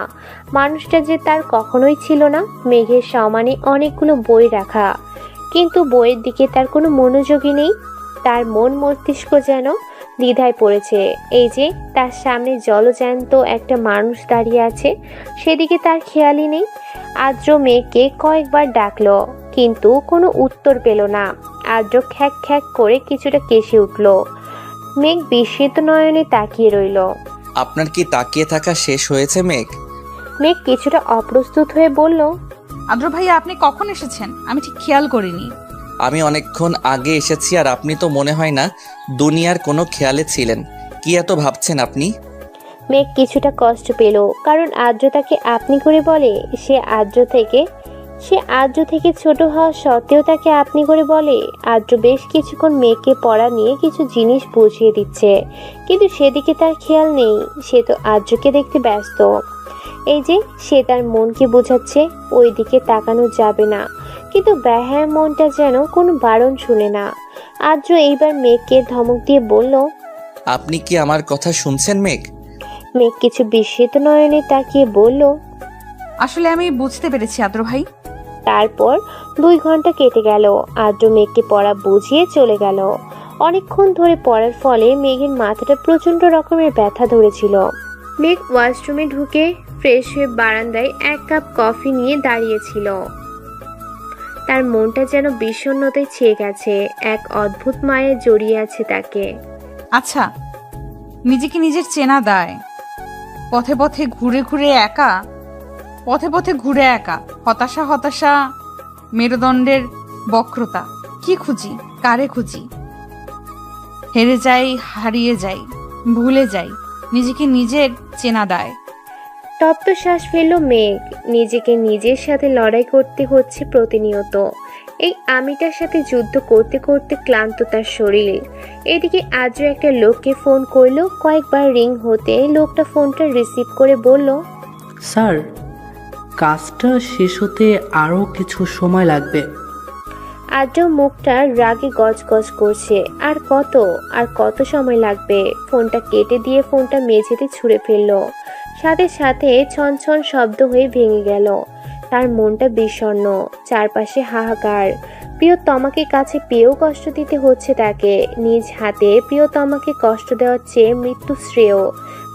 মানুষটা যে তার কখনোই ছিল না। মেঘের সমানে অনেকগুলো বই রাখা, কিন্তু বইয়ের দিকে তার কোনো মনোযোগই নেই। তার মন মস্তিষ্ক যেন দ্বিধায় পড়েছে। এই যে তার সামনে জলজ্যান্ত একটা মানুষ দাঁড়িয়ে আছে, সেদিকে তার খেয়ালই নেই। আদ্র মেঘকে কয়েকবার ডাকলো, কিন্তু কোনো উত্তর পেল না। আদ্র খ্যাক খ্যাক করে কিছুটা কেসে উঠল। মেঘ বিস্মিত নয়নে তাকিয়ে রইল। আপনার কি তাকিয়ে থাকা শেষ হয়েছে মেঘ? মেঘ কিছুটা অপ্রস্তুত হয়ে বলল, আদ্র ভাইয়া আপনি কখন এসেছেন? আমি ঠিক খেয়াল করিনি। আমি অনেকক্ষণ আগে এসেছি, আর আপনি তো মনে হয় না দুনিয়ার কোনো খেয়ালে ছিলেন। কি এত ভাবছেন আপনি? মেঘ কিছুটা কষ্ট পেল, কারণ আদ্র তাকে আপনি করে বলে। সে আদ্র থেকে ছোট হওয়া সত্ত্বেও তাকে আপনি করে বলে। আদ্র বেশ কিছুক্ষণ মেঘকে পড়া নিয়ে কিছু জিনিস বুঝিয়ে দিচ্ছে, কিন্তু সেদিকে তার খেয়াল নেই। সে তো আদ্রকে দেখতে ব্যস্ত। এই যে সে তার মনকে বোঝাচ্ছে ওই দিকে তাকানো যাবে না, কিন্তু বেহায়া মনটা যেন কোনো বারণ শুনে না। আদ্র এইবার মেঘকে ধমক দিয়ে বলল, আপনি কি আমার কথা শুনছেন মেঘ? মেঘ কিছু বিস্মিত নয়নে তাকিয়ে বলল, আসলে আমি বুঝতে পেরেছি আদ্র ভাই। তারপর 2 ঘন্টা কেটে গেল। আদ্র মেঘকে পড়া বুঝিয়ে চলে গেল। অনেকক্ষণ ধরে পড়ার ফলে মেঘের মাথাটা প্রচন্ড রকমের ব্যথা ধরেছিল। মেঘ ওয়াশরুমে ঢুকে ফ্রেশ হয়ে বারান্দায় 1 কাপ কফি নিয়ে দাঁড়িয়েছিল। তার মনটা যেন বিষণ্ণতায় ছেয়ে গেছে। এক অদ্ভুত মায়ে জড়িয়ে আছে তাকে। আচ্ছা, নিজেকে নিজের চেনা দায়। পথে পথে ঘুরে একা হতাশা মেরুদণ্ডের বক্রতা। কি খুঁজি, কারে খুঁজি? হেরে যাই, হারিয়ে যাই, ভুলে যাই। নিজেকে নিজের চেনা দায়। তপ্ত শ্বাস ফেলল মেঘ। নিজেকে নিজের সাথে লড়াই করতে হচ্ছে প্রতিনিয়ত। এই আমিটার সাথে যুদ্ধ করতে করতে ক্লান্ত তার শরীর। এদিকে আজও একটা লোককে ফোন করলো। কয়েকবার রিং হতে লোকটা ফোনটা রিসিভ করে বলল, স্যার, কাজটা শেষ হতে আরও কিছু সময় লাগবে। আজও মুখটা রাগে গজগজ করছে। আর কত সময় লাগবে? ফোনটা কেটে দিয়ে ফোনটা মেঝেতে ছুঁড়ে ফেললো। সাথে সাথে ছনছন শব্দ হয়ে ভেঙে গেল। তার মনটা বিষণ্ণ, চারপাশে হাহাকার। প্রিয়তমাকে কাছে পেয়েও কষ্ট দিতে হচ্ছে তাকে। নিজ হাতে প্রিয়তমাকে কষ্ট দেওয়ার চেয়ে মৃত্যু শ্রেয়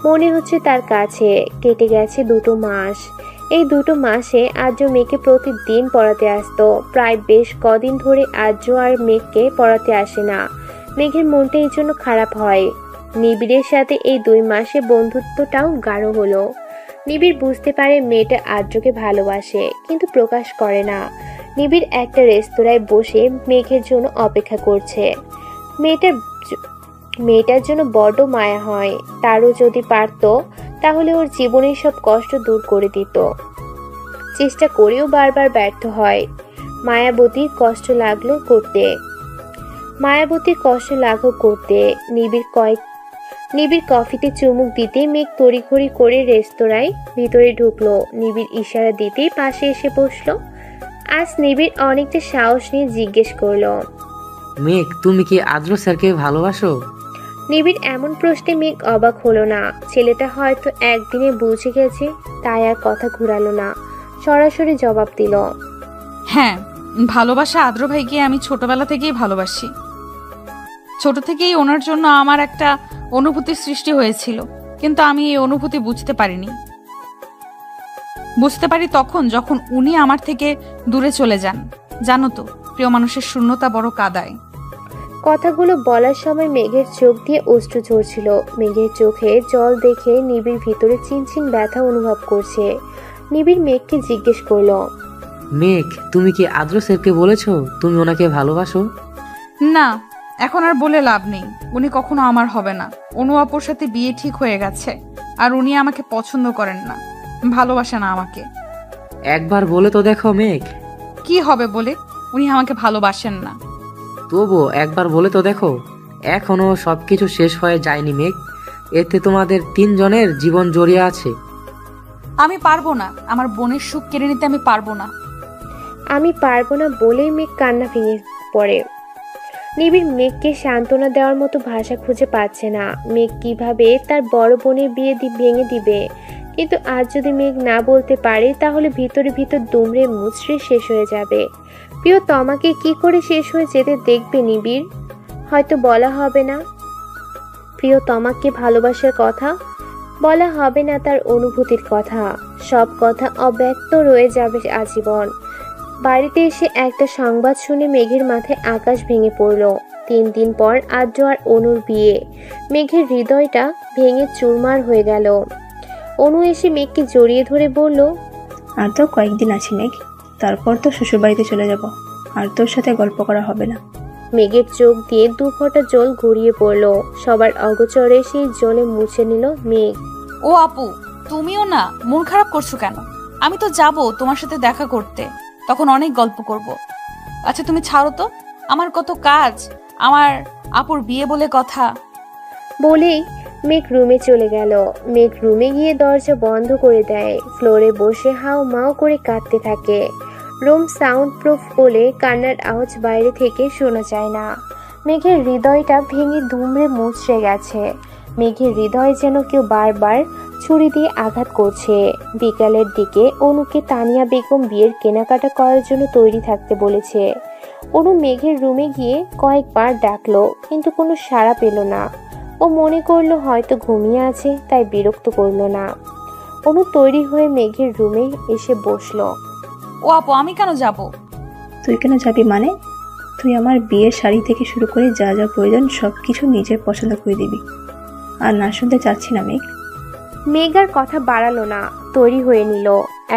মনে হচ্ছে তার কাছে। কেটে গেছে 2 মাস। এই 2 মাসে আর্য মেয়েকে প্রতিদিন পড়াতে আসতো। প্রায় বেশ কদিন ধরে আর্য আর মেঘকে পড়াতে আসে না। মেঘের মনটা এই জন্য খারাপ হয়। নিবিড়ের সাথে এই 2 মাসে বন্ধুত্বটাও গাঢ় হলো। নিবিড় বুঝতে পারে মেয়েটা আদ্রকে ভালোবাসে, কিন্তু প্রকাশ করে না। নিবিড় একটা রেস্তোরাঁয় বসে মেঘের জন্য অপেক্ষা করছে। মেয়েটার জন্য বড্ড মায়া হয়। তারও যদি পারতো তাহলে ওর জীবনের সব কষ্ট দূর করে দিত। চেষ্টা করেও বারবার ব্যর্থ হয়। মায়াবতীর কষ্ট লাঘব করতে নিবিড় কফিতে চুমুক দিতে মেঘ তড়িঘড়ি করে রেস্তোরাঁয় ভিতরে ঢুকলো। নিবিড় ইশারা দিতেই পাশে এসে বসলো। আজ নিবিড় অনেকটা সাহস নিয়ে জিজ্ঞেস করলো, মেঘ, তুমি কি আদ্র স্যারকে ভালোবাসো? নিবিড় এমন প্রশ্নে মেঘ অবাক হলো না। ছেলেটা হয়তো একদিনে বুঝে গেছে, তাই আর কথা ঘুরালো না, সরাসরি জবাব দিল, হ্যাঁ, ভালোবাসা আদ্র ভাইকে আমি ছোটবেলা থেকেই ভালোবাসি। ছোট থেকেই ওনার জন্য আমার একটা অনুভূতির সৃষ্টি হয়েছিল, কিন্তু আমি এই অনুভূতি বুঝতে পারি তখন যখন উনি আমার থেকে দূরে চলে যান। জানো তো, প্রিয় মানুষের শূন্যতা বড় কাদায়। কথাগুলো বলার সময় মেঘের চোখ দিয়ে অশ্রু ঝরছিল। মেঘের চোখে জল দেখে নিবিড় ভিতরে চিনচিন ব্যথা অনুভব করছে। নিবিড় মেঘকে জিজ্ঞেস করলো, মেঘ, তুমি কি আদ্র স্যারকে বলেছো তুমি ওনাকে ভালোবাসো? না, এখন আর বলে লাভ নেই। উনি কখনো আমার হবে না। অনু আপুর সাথে বিয়ে ঠিক হয়ে গেছে, আর উনি আমাকে পছন্দ করেন না, ভালোবাসে না আমাকে। একবার বলে তো দেখো মেঘ। কি হবে বলে? উনি আমাকে ভালোবাসেন না। তবুও একবার বলে তো দেখো। এখনো সবকিছু শেষ হয়ে যায়নি মেঘ। এতে তোমাদের 3 জনের জীবন জড়িয়ে আছে। আমি পারবো না, আমার বোনের সুখ কেড়ে নিতে আমি পারবো না। আমি পারবো না বলেই মেঘ কান্না ভেঙে পড়ে। নিবিড় মেঘকে সান্ত্বনা দেওয়ার মতো ভাষা খুঁজে পাচ্ছে না। মেঘ কিভাবে তার বড় বোনের বিয়ে ভেঙে দিবে? কিন্তু আজ যদি মেঘ না বলতে পারে তাহলে ভিতরে দুমড়ে মুচড়ে শেষ হয়ে যাবে। প্রিয়তমাকে কি করে শেষ হয়ে যেতে দেখবে নিবিড়? হয়তো বলা হবে না প্রিয়তমাকে ভালোবাসার কথা, বলা হবে না তার অনুভূতির কথা। সব কথা অব্যক্ত রয়ে যাবে আজীবন। বাড়িতে এসে একটা সংবাদ শুনে মেঘের মাথায় আকাশ ভেঙে পড়ল। 3 দিন পর আদ্র আর অনুর বিয়ে। মেঘের হৃদয়টা ভেঙে চুরমার হয়ে গেল। অনু এসে মেঘকে জড়িয়ে ধরে বলল, আর তো কয়েকদিন আছি মেঘ, তারপর তো শ্বশুরবাড়িতে চলে যাব। আর তোর সাথে গল্প করা হবে না। মেঘের চোখ দিয়ে 2 ফোঁটা জল গড়িয়ে পড়ল। সবার অগোচরে সেই জলে মুছে নিল মেঘ। ও আপু, তুমিও না মন খারাপ করছো কেন? আমি তো যাব তোমার সাথে দেখা করতে, তখন অনেক গল্প করব। আচ্ছা তুমি ছাড়ো তো, আমার কত কাজ, আমার আপুর বিয়ে বলে কথা। বলেই মেঘ রুমে চলে গেল। মেঘ রুমে গিয়ে দরজা বন্ধ করে দেয়। ফ্লোরে বসে হাও মাও করে কাঁদতে থাকে। রুম সাউন্ড প্রুফ বলে কান্নার আওয়াজ বাইরে থেকে শোনা যায় না। মেঘের হৃদয়টা ভেঙে দুমড়ে মুচড়ে গেছে। মেঘের হৃদয় যেন কেউ বারবার ছুরি দিয়ে আঘাত করছে। বিকালের দিকে অনুকে তানিয়া বেগম বিয়ের কেনাকাটা করার জন্য তৈরি থাকতে বলেছে। অনু মেঘের রুমে গিয়ে কয়েকবার ডাকলো, কিন্তু কোনো সাড়া পেল না। ও মনে করলো হয়তো ঘুমিয়ে আছে, তাই বিরক্ত করলো না। অনু তৈরি হয়ে মেঘের রুমে এসে বসলো। ও আপু, আমি কেন যাব? তুই কেন যাবি মানে? তুই আমার বিয়ের শাড়ি থেকে শুরু করে যা যা প্রয়োজন সব কিছু নিজের পছন্দ করে দিবি। আর না শুনতে চাচ্ছি না মেঘ। মেঘ আর কথা বাড়ালো না, তৈরি হয়ে নিল।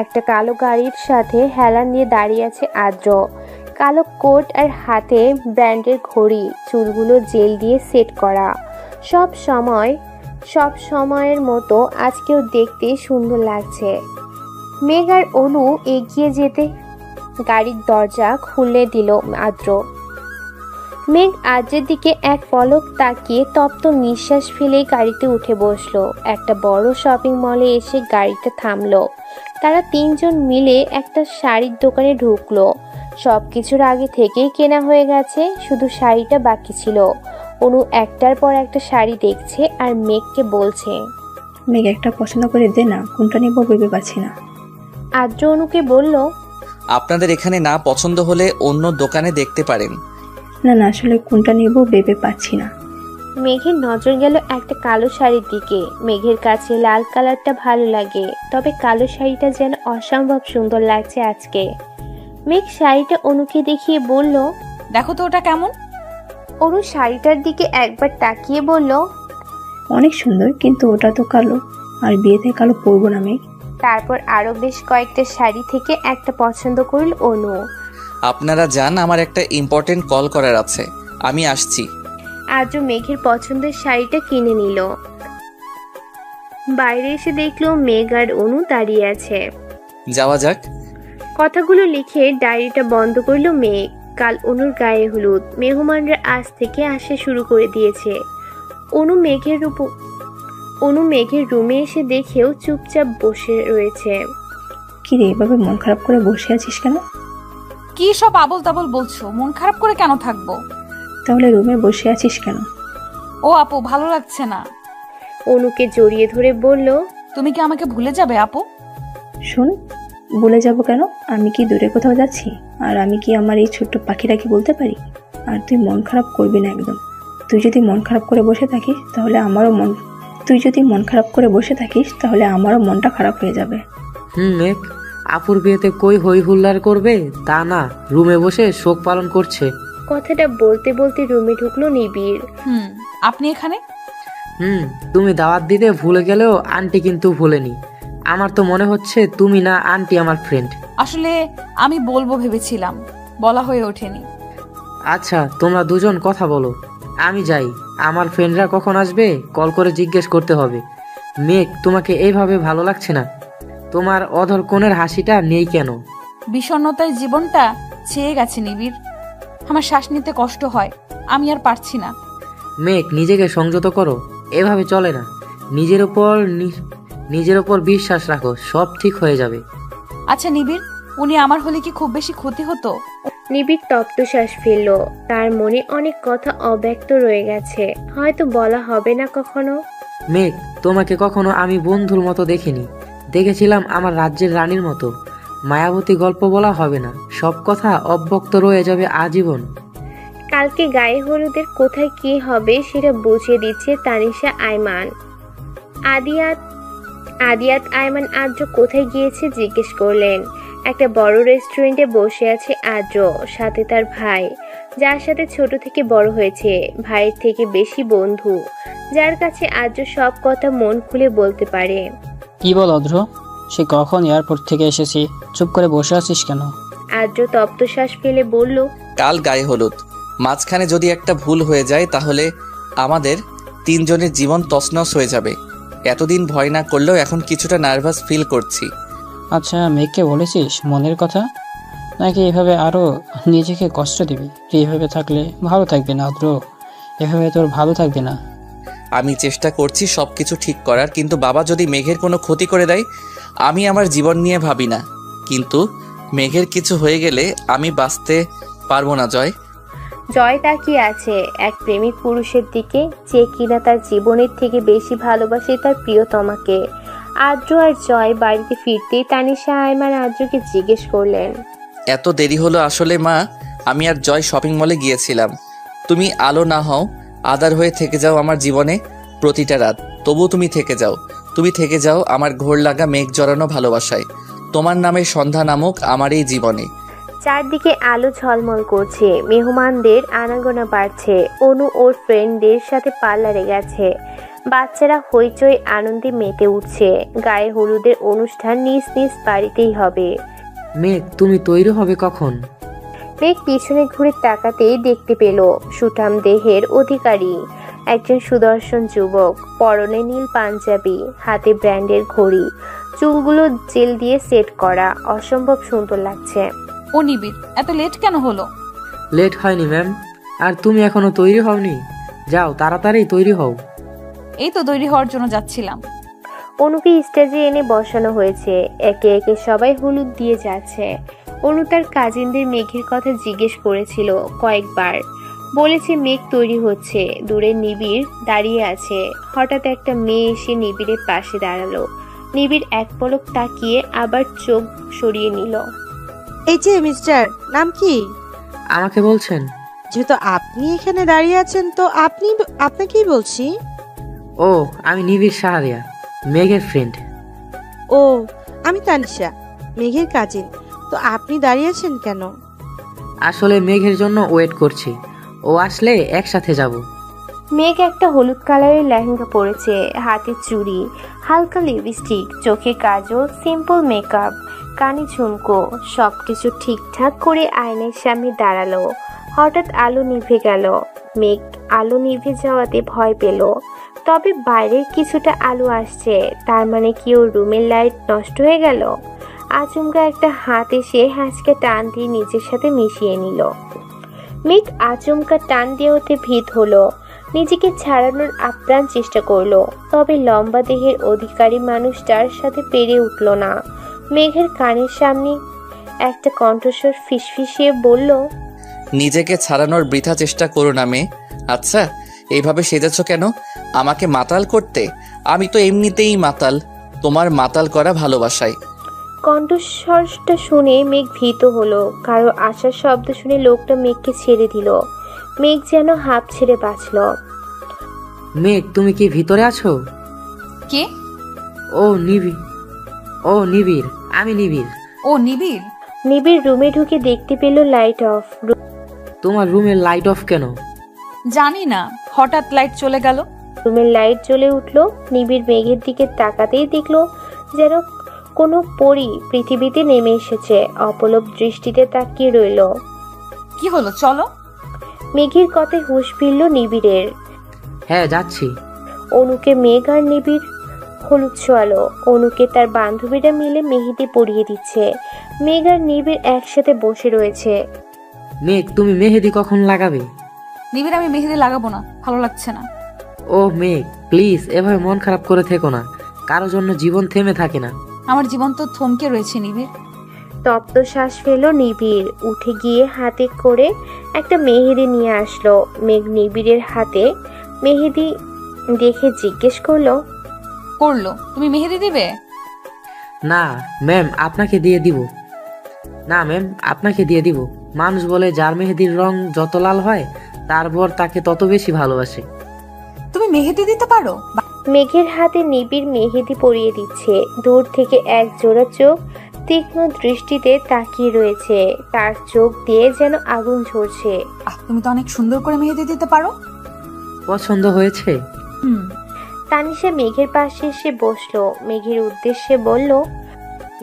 একটা কালো গাড়ির সাথে হেলান দিয়ে দাঁড়িয়ে আছে আদ্র। কালো কোট আর হাতে ব্র্যান্ডের ঘড়ি, চুলগুলো জেল দিয়ে সেট করা। সব সময়ের মতো আজকেও দেখতে সুন্দর লাগছে। মেঘ আর অনু এগিয়ে যেতে গাড়ির দরজা খুলে দিল আদ্র। মেঘ আদ্রের দিকে এক পলক তাকিয়ে তপ্ত নিঃশ্বাস ফেলে গাড়িতে উঠে বসলো। একটা বড় শপিং মলে এসে গাড়িটা থামলো। তারা 3 জন মিলে একটা শাড়ির দোকানে ঢুকলো। সবকিছুর আগে থেকেই কেনা হয়ে গেছে, শুধু শাড়িটা বাকি ছিল। অনু একটার পর একটা শাড়ি দেখছে আর মেঘকে বলছে, মেঘ একটা পছন্দ করে দে না, কোনটা নেবো ভেবে পাচ্ছি না। আদ্র অনুকে বলল, আপনাদের এখানে না পছন্দ হলে অন্য দোকানে দেখতে পারেন। না না, আসলে কোনটা নেবো ভেবে পাচ্ছি না। মেঘের নজর গেল একটা কালো শাড়ির দিকে। মেঘের কাছে লাল কালারটা ভালো লাগে, তবে কালো শাড়িটা যেন অসম্ভব সুন্দর লাগছে আজকে। মেঘ শাড়িটা অনুকে দেখিয়ে বলল, দেখো তো ওটা কেমন। অনু শাড়িটার দিকে একবার তাকিয়ে বলল, অনেক সুন্দর, কিন্তু ওটা তো কালো, আর বিয়েতে কালো পরবো না মেঘ। তারপর আরো বেশ কয়েকটা শাড়ি থেকে একটা পছন্দ করল অনু। আপনারা যান, আমার একটা ইম্পর্টেন্ট কল করার আছে, আমি আসছি। আদ্র মেঘের পছন্দের শাড়িটা কিনে নিল। বাইরে এসে দেখলো মেঘ আর অনু দাঁড়িয়ে আছে। যাওয়া যাক। কথাগুলো লিখে ডায়েরিটা বন্ধ করলো মেঘ। কাল অনুর গায়ে হলুদ। মেহমানরা আজ থেকে আসা শুরু করে দিয়েছে। অনু মেঘের রুমে এসে দেখেও চুপচাপ বসে রয়েছে। কি রে, এভাবে মন খারাপ করে বসে আছিস কেন? কি সব আবল তাবল বলছো? মন খারাপ করে কেন থাকবো? তাহলে রুমে বসে আছিস কেন? ও আপু, ভালো লাগছে না। অনুকে জড়িয়ে ধরে বলল, তুমি কি আমাকে ভুলে যাবে আপু? শোন, বলে যাব কেন? আমি কি দূরে কোথাও যাচ্ছি? আর আমি কি আমার এই ছোট্ট পাখিটাকে বলতে পারি? আর তুই মন খারাপ করবি না একদম। তুই যদি মন খারাপ করে বসে থাকিস তাহলে আমারও মনটা খারাপ হয়ে যাবে। মেঘ, আপুর বিয়েতে কই হই হুল্লার করবে তা না, রুমে বসে শোক পালন করছে। কথাটা বলতে বলতে রুমে ঢুকলো নিবিড়। আপনি এখানে? তুমি দাওয়াত দিতে ভুলে গেলেও আন্টি কিন্তু ভুলেনি। আমার তো মনে হচ্ছে তুমি না আন্টি আমার ফ্রেন্ড। আসলে আমি বলবো ভেবেছিলাম, বলা হয়ে ওঠেনি। আচ্ছা, তোমরা দুজন কথা বলো, আমি যাই। আমার ফ্রেন্ডরা কখন আসবে কল করে জিজ্ঞেস করতে হবে। মেঘ, তোমাকে এইভাবে ভালো লাগছে না? তোমার অধর কোণের হাসিটা নেই কেন? বিষণ্ণতায় জীবনটা ছেয়ে গেছে নিবিড়। আমার শ্বাস নিতে কষ্ট হয়, আমি আর পারছি না। মেঘ, নিজেকে সংযত করো, এভাবে চলে না। নিজের ওপর বিশ্বাস রাখো, সব ঠিক হয়ে যাবে। আচ্ছা নিবিড়, উনি আমার হলে কি খুব বেশি ক্ষতি হতো? নিবিড় তপ্ত শ্বাস ফেলল। তার মনে অনেক কথা অব্যক্ত রয়ে গেছে, হয়তো বলা হবে না কখনো। মেঘ, তোমাকে কখনো আমি বন্ধুর মতো দেখিনি। দেখেছিলাম আমার রাজ্যের রানীর মতো। মায়াবতী গল্প বলা হবে না, সব কথা অব্যক্ত রয়ে যাবে আজীবন। কালকে গায়ে হলুদের কোথায় কি হবে সেটা বুঝিয়ে দিচ্ছে তানিশা আইমান। আদিয়াত আইমান আদ্র কোথায় গিয়েছে জিজ্ঞেস করলেন। একটা বড় রেস্টুরেন্টে বসে আছে আদ্র, সাথে তার ভাই, যার সাথে ছোট থেকে বড় হয়েছে, ভাইয়ের থেকে বেশি বন্ধু, যার কাছে আদ্র সব কথা মন খুলে বলতে পারে। কি বল অদ্র, সে কখন এয়ারপোর্ট থেকে এসেছি, চুপ করে বসে আছিস কেন? আদ্র তপ্ত শ্বাস ফেলে বলল, কাল গায়ে হলুদ, মাঝখানে যদি একটা ভুল হয়ে যায় তাহলে আমাদের তিনজনের জীবন তছনছ হয়ে যাবে। এতদিন ভয় না করলেও এখন কিছুটা নার্ভাস ফিল করছি। আচ্ছা, মেঘকে বলেছিস মনের কথা, নাকি এভাবে আরও নিজেকে কষ্ট দিবি? তুই এভাবে থাকলে ভালো থাকবে না আদ্র, এভাবে তোর ভালো থাকবে না। আমি চেষ্টা করছি সব কিছু ঠিক করার, কিন্তু বাবা যদি মেঘের কোনো ক্ষতি করে দেয়, আমি আমার জীবন নিয়ে ভাবি না, কিন্তু মেঘের কিছু হয়ে গেলে আমি বাঁচতে পারবো না। জয় তাকিয়ে আছে এক প্রেমিক পুরুষের দিকে, যে কিনা তার জীবনের থেকে বেশি ভালোবাসে তার প্রিয়তমাকে। আদ্র আর জয় বাড়িতে ফিরতেই তানিশা আয়মান আদ্রকে জিজ্ঞেস করলেন, এত দেরি হলো? আসলে মা, আমি আর জয় শপিং মলে গিয়েছিলাম। তুমি আলো না হও, আদার হয়ে থেকে যাও আমার জীবনে প্রতিটা রাত, তবু তুমি থেকে যাও আমার ঘোর লাগা মেঘ জড়ানো ভালোবাসায়। তোমার নামের সন্ধ্যা নামক আমার এই জীবনে। চারদিকে আলো ঝলমল করছে, মেহমানদের আনাগোনা বাড়ছে। অনু ওর ফ্রেন্ডদের সাথে পার্লারে গেছে। বাচ্চারা হইচই আনন্দে মেতে উঠছে। গায়ে হলুদের অনুষ্ঠান নিজ নিজ বাড়িতেই হবে। মেঘ, তুমি তৈরি হবে কখন? মেঘ পিছনে ঘুরে তাকাতেই দেখতে পেল সুঠাম দেহের অধিকারী একজন সুদর্শন যুবক, পরনে নীল পাঞ্জাবি, হাতে ব্র্যান্ডের ঘড়ি, চুলগুলো জেল দিয়ে সেট করা, অসম্ভব সুন্দর লাগছে। ও নিবিড়, এত লেট কেন হলো? লেট হয়নি ম্যাম। আর তুমি এখনো তৈরি হওনি? যাও তাড়াতাড়ি তৈরি হও। এই তো তৈরি হওয়ার জন্য যাচ্ছিলাম। অনুকে স্টেজে এনে বসানো হয়েছে। একে একে সবাই হলুদ দিয়ে যাচ্ছে। অনু তার কাজিনদের মেঘের কথা জিজ্ঞেস করেছিল কয়েকবার। বলেছে মেঘ তৈরি হচ্ছে। দূরে নিবিড় দাঁড়িয়ে আছে। হঠাৎ একটা মেয়ে এসে নিবিড়ের পাশে দাঁড়ালো। নিবিড় এক পলক তাকিয়ে আবার চোখ সরিয়ে নিল। এই যে মিস্টার, নাম কি? আমাকে বলছেন? যেহেতু আপনি এখানে দাঁড়িয়ে আছেন তো আপনাকেই বলছি। ও, আমি নিবিড় সাহারিয়া, মেঘের ফ্রেন্ড। ও, আমি তানিশা, মেঘের কাজিন। তো আপনি দাঁড়িয়ে আছেন কেন? আসলে মেঘের জন্য ওয়েট করছি, ও আসলে একসাথে যাব। মেঘ একটা হলুদ কালারের লেহেঙ্গা পরেছে, হাতে চুড়ি, হালকা লিপস্টিক, চোখে কাজল, সিম্পল মেকআপ, কানে ঝুমকো, সবকিছু ঠিকঠাক করে আয়নার সামনে দাঁড়ালো। হঠাৎ আলো নিভে গেল। মেঘ আলো নিভে যাওয়াতে ভয় পেল। তবে বাইরের কিছুটা আলো আসছে, তার মানে কি ওর রুমের লাইট নষ্ট হয়ে গেল? আচমকা একটা হাত এসে হ্যাঁচকে টান দিয়ে নিজের সাথে মিশিয়ে নিল। মেঘ আচমকা টান দিয়ে ওতে ভীত হলো। নিজেকে ছাড়ানোর আপ্রাণ চেষ্টা করলো, তবে লম্বা দেহের অধিকারী মানুষটার সাথে পেরে উঠল না। মেঘের কানের সামনে একটা কণ্ঠস্বর ফিসফিসিয়ে বলল, নিজেকে ছাড়ানোর বৃথা চেষ্টা করো না মেয়ে। আচ্ছা, এইভাবে সেজেছ কেন? আমাকে মাতাল করতে? আমি তো এমনিতেই মাতাল, তোমার মাতাল করা ভালোবাসায়। কণ্ঠস্বরটা শুনে মেঘ ভীত হলো। কারো আসার শব্দ শুনে লোকটা মেঘকে ছেড়ে দিল। মেঘ যেন হাঁপ ছেড়ে বাঁচল। মেঘ, তুমি কি ভিতরে আছো? কে? ও নিবিড়, আমি নিবিড়। ও নিবিড়। নিবিড় রুমে ঢুকে দেখতে পেল লাইট অফ। তোমার রুমের লাইট অফ কেন? জানি না, হঠাৎ লাইট চলে গেল। রুমের লাইট জ্বলে উঠলো। নিবিড় মেঘের দিকে তাকাতেই দেখলো যেন কোনো পরী পৃথিবীতে নেমে এসেছে। অপলক দৃষ্টিতে তাকিয়ে রইল। কি হলো, চলো। মেঘের কথায় হুঁশ ফিরল নিবিড়ের। হ্যাঁ, যাচ্ছি। অনুকে মেঘ আর নিবিড় হলুদ ছোঁয়ালো। অনুকে তার বান্ধবীরা মিলে মেহেদি পরিয়ে দিচ্ছে। মেঘ আর নিবিড় একসাথে বসে রয়েছে। মেঘ, তুমি মেহেদি কখন লাগাবে? নিবিড়, আমি মেহেদি লাগাবো না, ভালো লাগছে না। ও মেঘ, প্লিজ এভাবে মন খারাপ করে থেকো না। কারো জন্য জীবন থেমে থাকে না। আমার জীবন তো থমকে রয়েছে নিবিড়। তপ্ত শ্বাস ফেল নিবিড়। উঠে গিয়ে হাতে করে একটা মেহেদি নিয়ে আসলো। মেঘ নিবিড়ের হাতে মেহেদি দেখে জিজ্ঞেস করলো, তুমি মেহেদি দিবে? না ম্যাম, আপনাকে দিয়ে দিব। মানুষ বলে যার মেহেদির রং যত লাল হয় তার বর তাকে তত বেশি ভালোবাসে। তুমি মেহেদি দিতে পারো? মেঘের হাতে নিবিড় মেহেদি পরিয়ে দিচ্ছে। দূর থেকে এক জোড়া চোখ তীক্ষ্ণ দৃষ্টিতে তাকিয়ে রয়েছে। তার চোখ দিয়ে যেন আগুন ঝরছে। তুমি তো অনেক সুন্দর করে মেহেদি দিতে পারো। পছন্দ হয়েছে? তানিশা মেঘের পাশে এসে বসলো। মেঘের উদ্দেশ্যে বলল,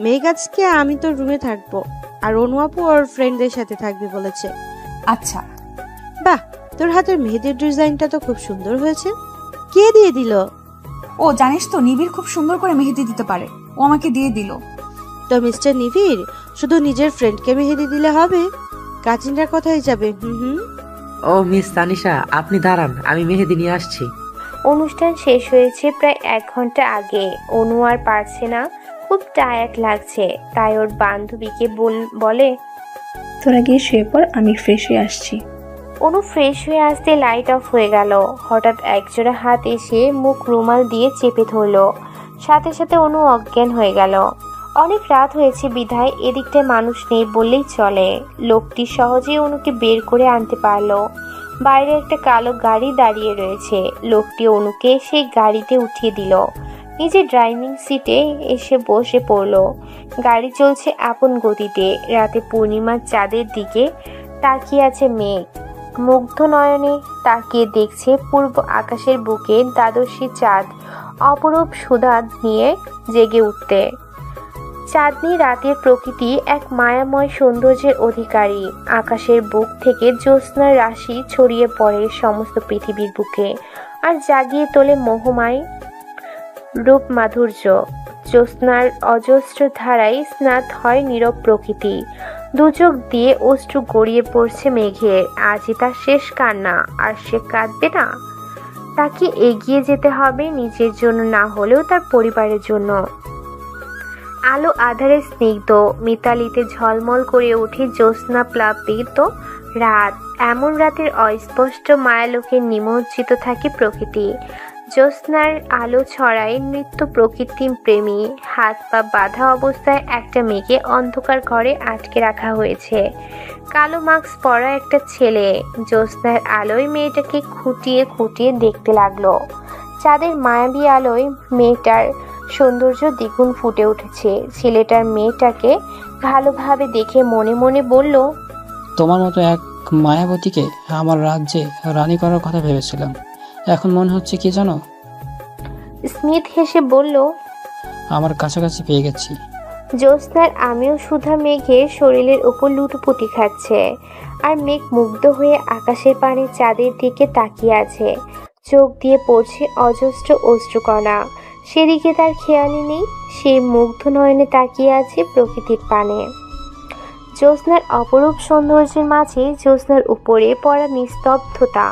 মেঘ, আজকে আমি তোর রুমে থাকবো, আর অনু আপু ওর ফ্রেন্ডদের সাথে থাকবে বলেছে। আচ্ছা। বাহ, তোর হাতের মেহেদির ডিজাইনটা তো খুব সুন্দর হয়েছে। কে দিয়ে দিল? ও জানিস তো, নিবিড় খুব সুন্দর করে মেহেদি দিতে পারে, ও আমাকে দিয়ে দিল। তো মিস্টার নিবিড় শুধু নিজের ফ্রেন্ডকে মেহেদি দিলে হবে? কাজিনরা কোথায় যাবে? হুম। ও মিস তানিশা, আপনি দাঁড়ান, আমি মেহেদি নিয়ে আসছি। অনুষ্ঠান শেষ হয়েছে প্রায় 1 ঘন্টা আগে। অনু আর পারছে না, খুব টায়ার্ড লাগছে, তাই ওর বান্ধবীকে বলে, তোরা গিয়ে শুয়ে পড়, আমি ফ্রেশ হয়ে আসছি। অনু ফ্রেশ হয়ে আসতে লাইট অফ হয়ে গেল। হঠাৎ একজোড়া হাত এসে মুখ রুমাল দিয়ে চেপে ধরল, সাথে সাথে অনু অজ্ঞান হয়ে গেল। অনেক রাত হয়েছে বিধায় এদিকটায় মানুষ নেই বললেই চলে। লোকটি সহজেই অনুকে বের করে আনতে পারলো। বাইরে একটা কালো গাড়ি দাঁড়িয়ে রয়েছে। লোকটি অনুকে সেই গাড়িতে উঠিয়ে দিল, নিজে ড্রাইভিং সিটে এসে বসে পড়লো। গাড়ি চলছে আপন গতিতে। রাতে পূর্ণিমার চাঁদের দিকে তাকিয়ে আছে মেঘ। মুগ্ধ নয়নে তাকিয়ে দেখছে পূর্ব আকাশের বুকে দ্বাদশী চাঁদ অপরূপ সুধা নিয়ে জেগে উঠতে। চাঁদনি রাতের প্রকৃতি এক মায়াময় সৌন্দর্যের অধিকারী। আকাশের বুক থেকে জ্যোৎস্নার রাশি ছড়িয়ে পড়ে সমস্ত পৃথিবীর বুকে, আর জাগিয়ে তোলে মোহময় রূপ মাধুর্য। জ্যোৎস্নার অজস্র ধারায় স্নাত হয় নীরব প্রকৃতি। দুচোখ দিয়ে অশ্রু গড়িয়ে পড়ছে মেঘের। আজই তার শেষ কান্না, আর সে কাঁদবে না। তাকে এগিয়ে যেতে হবে, নিজের জন্য না হলেও তার পরিবারের জন্য। আলো আধারে স্নিগ্ধ মিতালিতে ঝলমল করে ওঠে জ্যোৎস্না প্লাবিত রাত। এমন রাতের অস্পষ্ট মায়ালোকে নিমজ্জিত থাকে প্রকৃতি। জ্যোৎস্নার আলো ছড়ায় নৃত্য প্রকৃতি প্রেমী। হাত পা বাঁধা অবস্থায় একটা মেয়েকে অন্ধকার ঘরে আটকে রাখা হয়েছে। কালো মাস্ক পরা একটা ছেলে জ্যোৎস্নার আলোয় মেয়েটাকে খুঁটিয়ে খুঁটিয়ে দেখতে লাগলো। চাঁদের মায়াবী আলোয় মেয়েটার সৌন্দর্য দ্বিগুণ ফুটে উঠেছে। ছেলেটার মেয়েটাকে ভালোভাবে দেখে মনে মনে বলল, তোমার মতো এক মায়াবতীকে আমার রাজ্যে রানী করার কথা ভেবেছিলাম, এখন মনে হচ্ছে কি জানো? স্মিথ হেসে বলল, আমার কাছাকাছি পেয়ে গেছি। জ্যোৎস্নার আমিও সুধা মেঘের শরীরের উপর লুটোপুটি খাচ্ছে, আর মেঘ মুগ্ধ হয়ে আকাশের পানে চাঁদের দিকে তাকিয়ে আছে। চোখ দিয়ে পড়ছে অজস্র অশ্রুকণা। সেদিকে তার খেয়ালই নেই, সে মুগ্ধ নয়নে তাকিয়ে আছে প্রকৃতির পানে। জ্যোৎস্নার অপরূপ সৌন্দর্যের মাঝে জ্যোৎস্নার উপরে পড়া নিস্তব্ধতা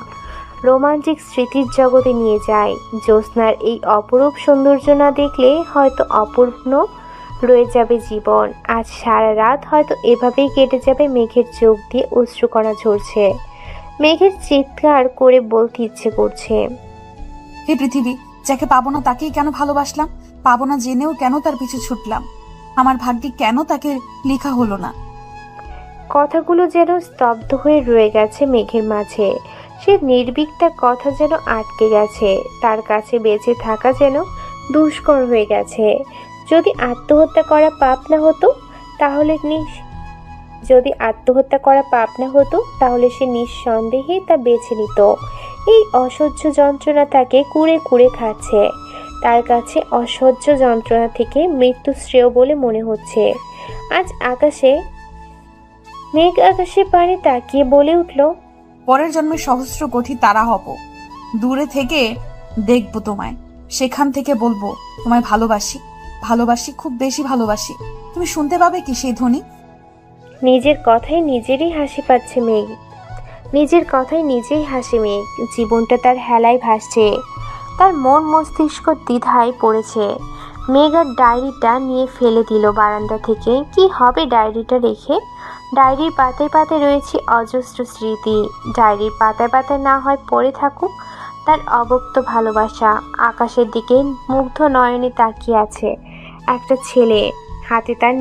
রোমান্টিক স্মৃতির জগতে নিয়ে যায়। জ্যোৎস্নার এই অপরূপ সৌন্দর্য না দেখলে হয়তো অপূর্ণ রয়ে যাবে জীবন। আজ সারা রাত হয়তো এভাবেই কেটে যাবে। মেঘের চোখ দিয়ে অশ্রুকণা ঝরছে। মেঘের চিৎকার করে বলতে ইচ্ছে করছে, হে পৃথিবী, যাকে পাবো না তাকেই কেন ভালোবাসলাম? পাবো না জেনেও কেন তার পিছু ছুটলাম? আমার ভাগ্যে কেন তাকে লেখা হলো না? কথাগুলো যেন স্তব্ধ হয়ে রয়ে গেছে মেঘের মাঝে। সে নির্ভীক, তার কথা যেন আটকে গেছে। তার কাছে বেঁচে থাকা যেন দুষ্কর হয়ে গেছে। যদি আত্মহত্যা করা পাপ না হতো তাহলে সে নিঃসন্দেহে তা বেছে নিত। এই অসহ্য যন্ত্রণা তাকে কুড়ে কুড়ে খাচ্ছে। তার কাছে অসহ্য যন্ত্রণা থেকে মৃত্যু শ্রেয় বলে মনে হচ্ছে। আজ মেঘ আকাশের পানে তাকিয়ে বলে উঠল, পরের জন্মে সহস্র কোটি তারা হব, দূরে থেকে দেখবো তোমায়, সেখান থেকে বলবো তোমায় ভালোবাসি, ভালোবাসি, খুব বেশি ভালোবাসি। তুমি শুনতে পাবে কি সেই ধ্বনি? নিজের কথায় নিজেরই হাসি পাচ্ছে মেঘ। জীবনটা তার হেলায় ভাসছে। তার মন মস্তিষ্ক দ্বিধায় পড়েছে। মেঘ আর ডায়েরিটা নিয়ে ফেলে দিল বারান্দা থেকে। কি হবে ডায়েরিটা রেখে? ডায়েরির পাতায় পাতায় রয়েছে অজস্র স্মৃতি। ডায়েরির পাতায় পাতায় না হয় পড়ে থাকুক তার অব্যক্ত ভালোবাসা। আকাশের দিকে মুগ্ধ নয়নে তাকিয়ে আছে একটা ছেলে। হাতে তার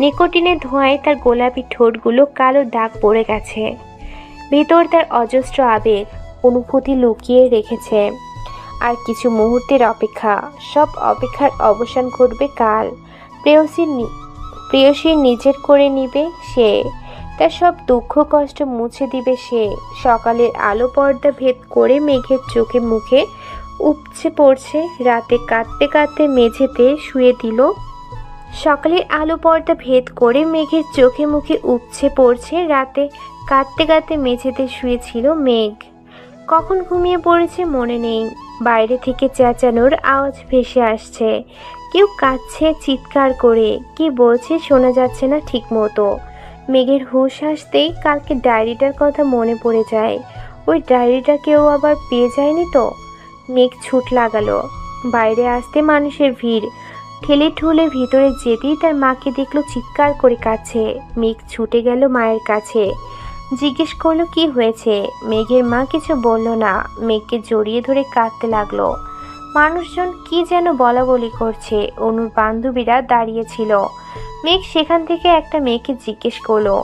নিকোটিনের ধোঁয়ায় তার গোলাপি ঠোঁটগুলো কালো দাগ পড়ে গেছে। ভিতর তার অজস্র আবেগ অনুভূতি লুকিয়ে রেখেছে। আর কিছু মুহূর্তের অপেক্ষা, সব অপেক্ষার অবসান ঘটবে কাল। প্রেয়সী নিজের করে নিবে সে, তার সব দুঃখ কষ্ট মুছে দিবে সে। সকালের আলো পর্দা ভেদ করে মেঘের চোখে মুখে উপচে পড়ছে। রাতে কাঁদতে কাঁদতে মেঝেতে শুয়ে দিল। সকালের আলো পর্দা ভেদ করে মেঘের চোখে মুখে উপচে পড়ছে। রাতে কাঁদতে কাঁদতে মেঝেতে শুয়েছিল মেঘ। কখন ঘুমিয়ে পড়েছে মনে নেই। বাইরে থেকে চেঁচানোর আওয়াজ ভেসে আসছে। কেউ কাঁদছে চিৎকার করে, কি বলছে শোনা যাচ্ছে না ঠিক মতো। মেঘের হুঁশ আসতেই কালকে ডায়েরিটার কথা মনে পড়ে যায়। ওই ডায়েরিটা কেউ আবার পেয়ে যায়নি তো? মেঘ ছুট লাগালো। বাইরে আসতে মানুষের ভিড়। ঠেলে ঠুলে ভিতরে যেতেই তার মাকে দেখলো চিৎকার করে কাঁদছে। মেঘ ছুটে গেল মায়ের কাছে, জিজ্ঞেস করলো কি হয়েছে। মেঘের মা কিছু বলল না, মেঘকে জড়িয়ে ধরে কাঁদতে লাগলো। মানুষজন কি যেন বলা বলি করছে। অনুর বান্ধবীরা দাঁড়িয়েছিল। মেঘ সেখান থেকে একটা মেয়েকে জিজ্ঞেস করলো,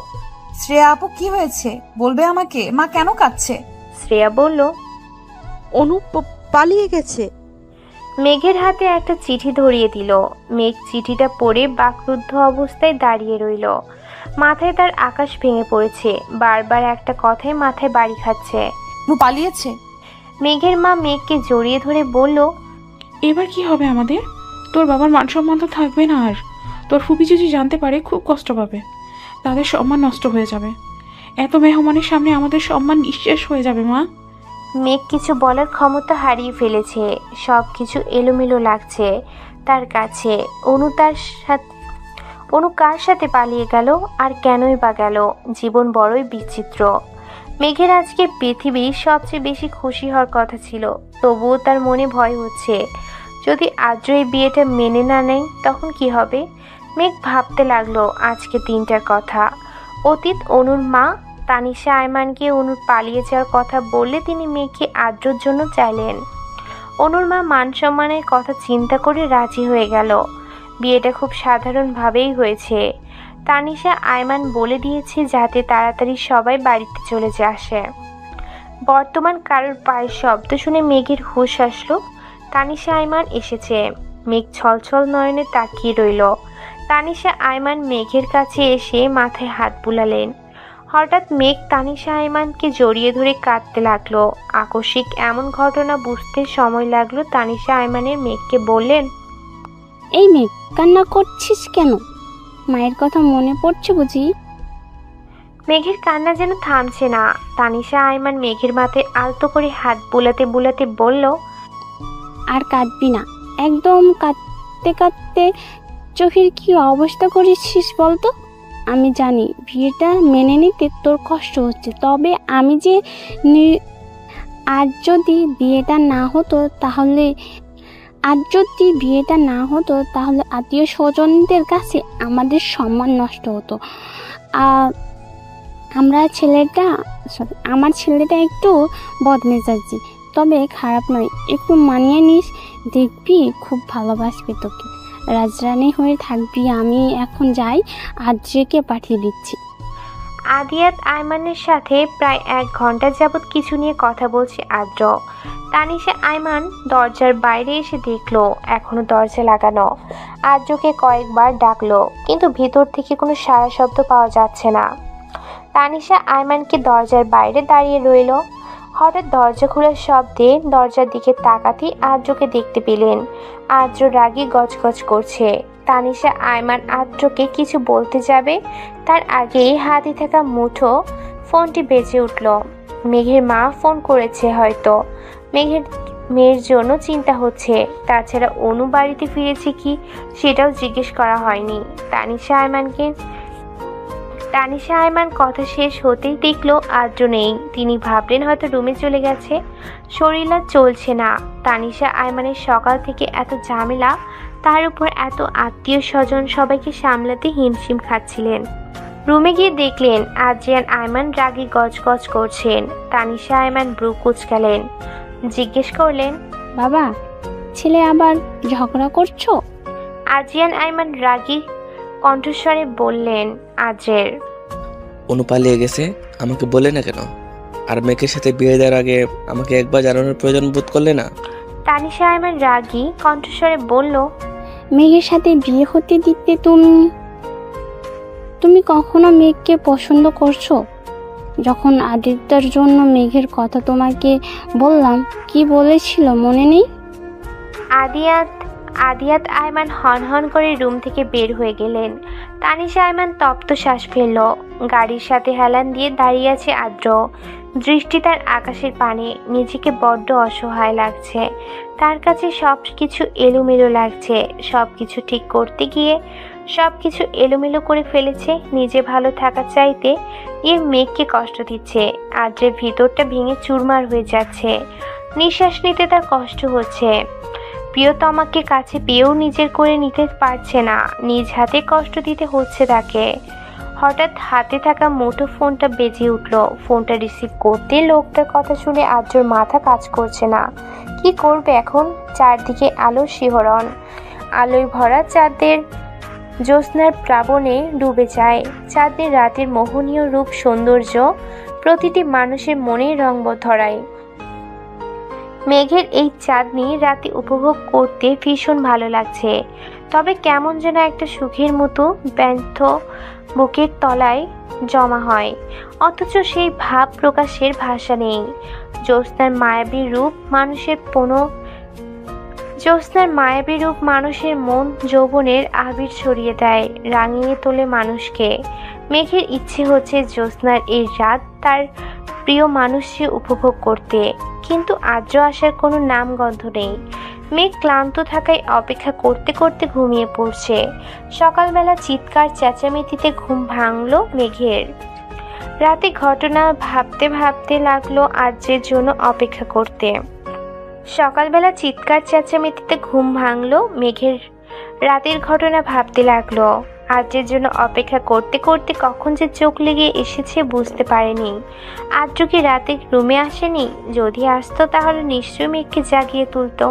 শ্রেয়া আপু কি হয়েছে বলবে আমাকে? মা কেন কাঁদছে? শ্রেয়া বলল, অনু পালিয়ে গেছে। মেঘের হাতে একটা চিঠি ধরিয়ে দিল। মেঘ চিঠিটা পড়ে বাকরুদ্ধ অবস্থায় দাঁড়িয়ে রইল। মাথায় তার আকাশ ভেঙে পড়েছে। বারবার একটা কথাই মাথায় বাড়ি খাচ্ছে। পালিয়েছে। মেঘের মা মেঘকে জড়িয়ে ধরে বলল, এবার কি হবে আমাদের? তোর বাবার মান সম্মান তো থাকবে না আর। তোর ফুপি যদি জানতে পারে খুব কষ্ট পাবে, তাদের সম্মান নষ্ট হয়ে যাবে। এত মেহমানের সামনে আমাদের সম্মান নিঃশেষ হয়ে যাবে মা। মেঘ কিছু বলার ক্ষমতা হারিয়ে ফেলেছে। সব কিছু এলোমেলো লাগছে তার কাছে। অনু কার সাথে পালিয়ে গেল আর কেনই বা গেল? জীবন বড়ই বিচিত্র। মেঘের আজকে পৃথিবীর সবচেয়ে বেশি খুশি হওয়ার কথা ছিল, তবুও তার মনে ভয় হচ্ছে যদি আদ্র এই বিয়েটা মেনে না নেয় তখন কি হবে। মেঘ ভাবতে লাগলো আজকে দিনটার কথা। অতীত অনুর মা তানিশা আয়মানকে অনুর পালিয়ে যাওয়ার কথা বললে তিনি মেঘকে আদ্রর জন্য চাইলেন। অনুর মা মান সম্মানের কথা চিন্তা করে রাজি হয়ে গেল। বিয়েটা খুব সাধারণভাবেই হয়েছে। তানিশা আয়মান বলে দিয়েছে যাতে তাড়াতাড়ি সবাই বাড়িতে চলে আসে। বর্তমান কারোর পায়ের শব্দ শুনে মেঘের হুঁশ আসলো। তানিশা আয়মান এসেছে। মেঘ ছলছল নয়নে তাকিয়ে রইল। তানিশা আয়মান মেঘের কাছে এসে মাথায় হাত বুলালেন। হঠাৎ মেঘ তানিশা আয়মানকে জড়িয়ে ধরে কাঁদতে লাগলো। আকস্মিক এমন ঘটনা বুঝতে সময় লাগলো। তানিশা আয়মানের মেঘকে বললেন, এই মেঘ, কান্না করছিস কেন? মায়ের কথা মনে পড়ছে বুঝি? মেঘের কান্না যেন থামছে না। তানিশা আয়মান মেঘের মাথায় আলতো করে হাত বুলাতে বুলাতে বলল, আর কাঁদবি না। একদম কাঁদতে কাঁদতে চোখের কি অবস্থা করেছিস বলতো? আমি জানি বিয়েটা মেনে নিতে তোর কষ্ট হচ্ছে, তবে আমি যে আজ যদি বিয়েটা না হতো তাহলে আত্মীয় স্বজনদের কাছে আমাদের সম্মান নষ্ট হতো। আমার ছেলেটা একটু বদমেজাজি, তবে খারাপ নয়। একটু মানিয়ে নিস, দেখবি খুব ভালোবাসবে তোকে। রাজরানী হয়ে থাকবি। আমি এখন যাই, আদ্রিকে পাঠিয়ে দিচ্ছি। আদিয়াত আয়মানের সাথে প্রায় 1 ঘন্টা যাবৎ কিছু নিয়ে কথা বলছে আদ্র। তানিশা আয়মান দরজার বাইরে এসে দেখলো এখনো দরজা লাগানো। আদ্রকে কয়েকবার ডাকলো, কিন্তু ভিতর থেকে কোনো সাড়া শব্দ পাওয়া যাচ্ছে না। তানিশা আয়মানকে দরজার বাইরে দাঁড়িয়ে রইল। হঠাৎ দরজা খোলার শব্দে দরজার দিকে তাকাতেই আদ্রকে দেখতে পেলেন। আদ্র রাগী গজগজ করছে। তানিশা আয়মান আদ্রকে কিছু বলতে যাবে, তার আগেই হাতে থাকা মুঠো ফোনটি বেজে উঠল। মেঘের মা ফোন করেছে হয়তো। মেয়ের জন্য চিন্তা হচ্ছে। তাছাড়া অনু বাড়িতে ফিরেছে কি সেটাও জিজ্ঞেস করা হয়নি। তানিশা আয়মান কথা শেষ হতেই দেখলো আদ্র নেই। তিনি ভাবলেন হয়তো রুমে চলে গেছে। শরীর আর চলছে না। তানিশা আয়মানের সকাল থেকে এত ঝামেলা, তার উপর এত আত্মীয় স্বজন, সবাইকে সামলাতে হিমশিম খাচ্ছিলেন। রুমে গিয়ে দেখলেন আদ্রিয়ান আয়মান রাগী গজগজ করছেন। তানিশা আয়মান ব্রু কুঁচকালেন, জিজ্ঞেস করলেন, বাবা, ছেলে আবার ঝগড়া করছো? আদ্রিয়ান আয়মান রাগী কণ্ঠস্বরে বললেন, আদ্রের অনু পালিয়ে গেছে, আমাকে বলে না কেন? আর মেয়েকে সাথে বিয়ে দেওয়ার আগে আমাকে একবার জানানোর প্রয়োজন বোধ করলে না? তানিশা আয়মান রাগী কণ্ঠস্বরে বলল, মেঘের সাথে বিয়ে হতে দিতে তুমি কখনো মেঘকে পছন্দ করছো? যখন আদিত্যর জন্য মেঘের কথা তোমাকে বললাম, কি বলেছিল মনে নেই? আদিয়াত আদিয়াত আয়মান হন করে রুম থেকে বের হয়ে গেলেন। তানিশা আয়মান তপ্ত শ্বাস ফেলল। গাড়ির সাথে হেলান দিয়ে দাঁড়িয়ে আছে আদ্র। দৃষ্টি তার আকাশের পানে। নিজেকে বড্ড অসহায় লাগছে। তার কাছে সব কিছু এলোমেলো লাগছে। সব কিছু ঠিক করতে গিয়ে সব কিছু এলোমেলো করে ফেলেছে। নিজে ভালো থাকা চাইতে গিয়ে মেঘকে কষ্ট দিচ্ছে। আদ্রের ভিতরটা ভেঙে চুরমার হয়ে যাচ্ছে। নিঃশ্বাস নিতে তার কষ্ট হচ্ছে। প্রিয়তমাকে কাছে পেয়েও নিজের করে নিতে পারছে না। নিজ হাতে কষ্ট দিতে হচ্ছে তাকে। হঠাৎ হাতে থাকা মুঠো ফোনটা বেজে উঠল। ফোনটা রিসিভ করতে লোকটার কথা শুনে আদ্রর মাথা কাজ করছে না। কি করবে এখন? চারদিকে আলোর শিহরণ। আলোয় ভরা চাঁদের জ্যোৎস্নার প্লাবনে ডুবে যায়। চাঁদের রাতের মোহনীয় রূপ সৌন্দর্য প্রতিটি মানুষের মনে রঙ ধরায়। মেঘের এই চাঁদনি রাতে উপভোগ করতে ভীষণ ভালো লাগছে। তবে কেমন যেন একটা সুখের মতো ব্যর্থ বুকের তলায় জমা হয়, অথচ সেই ভাব প্রকাশের ভাষা নেই। জ্যোৎস্নার মায়াবী রূপ মানুষের মন যৌবনের আবির ছড়িয়ে দেয়, রাঙিয়ে তোলে মানুষকে। মেঘের ইচ্ছে হচ্ছে জ্যোৎস্নার এই রাত তার প্রিয় মানুষকে উপভোগ করতে, কিন্তু আদ্র আসার কোনো নামগন্ধ নেই। মেঘ ক্লান্ত থাকায় অপেক্ষা করতে করতে ঘুমিয়ে পড়ছে। সকালবেলা চিৎকার চেঁচামেচিতে ঘুম ভাঙল মেঘের। রাতে ঘটনা ভাবতে ভাবতে লাগলো আদ্রের জন্য অপেক্ষা করতে। সকালবেলা চিৎকার চেঁচামেচিতে ঘুম ভাঙলো মেঘের। রাতের ঘটনা ভাবতে লাগলো। আদ্রের জন্য অপেক্ষা করতে করতে কখন যে চোখ লেগে এসেছে বুঝতে পারেনি। আদ্র কি রাতে রুমে আসেনি? যদি আসতো তাহলে নিশ্চয়ই মেঘকে জাগিয়ে তুলতো।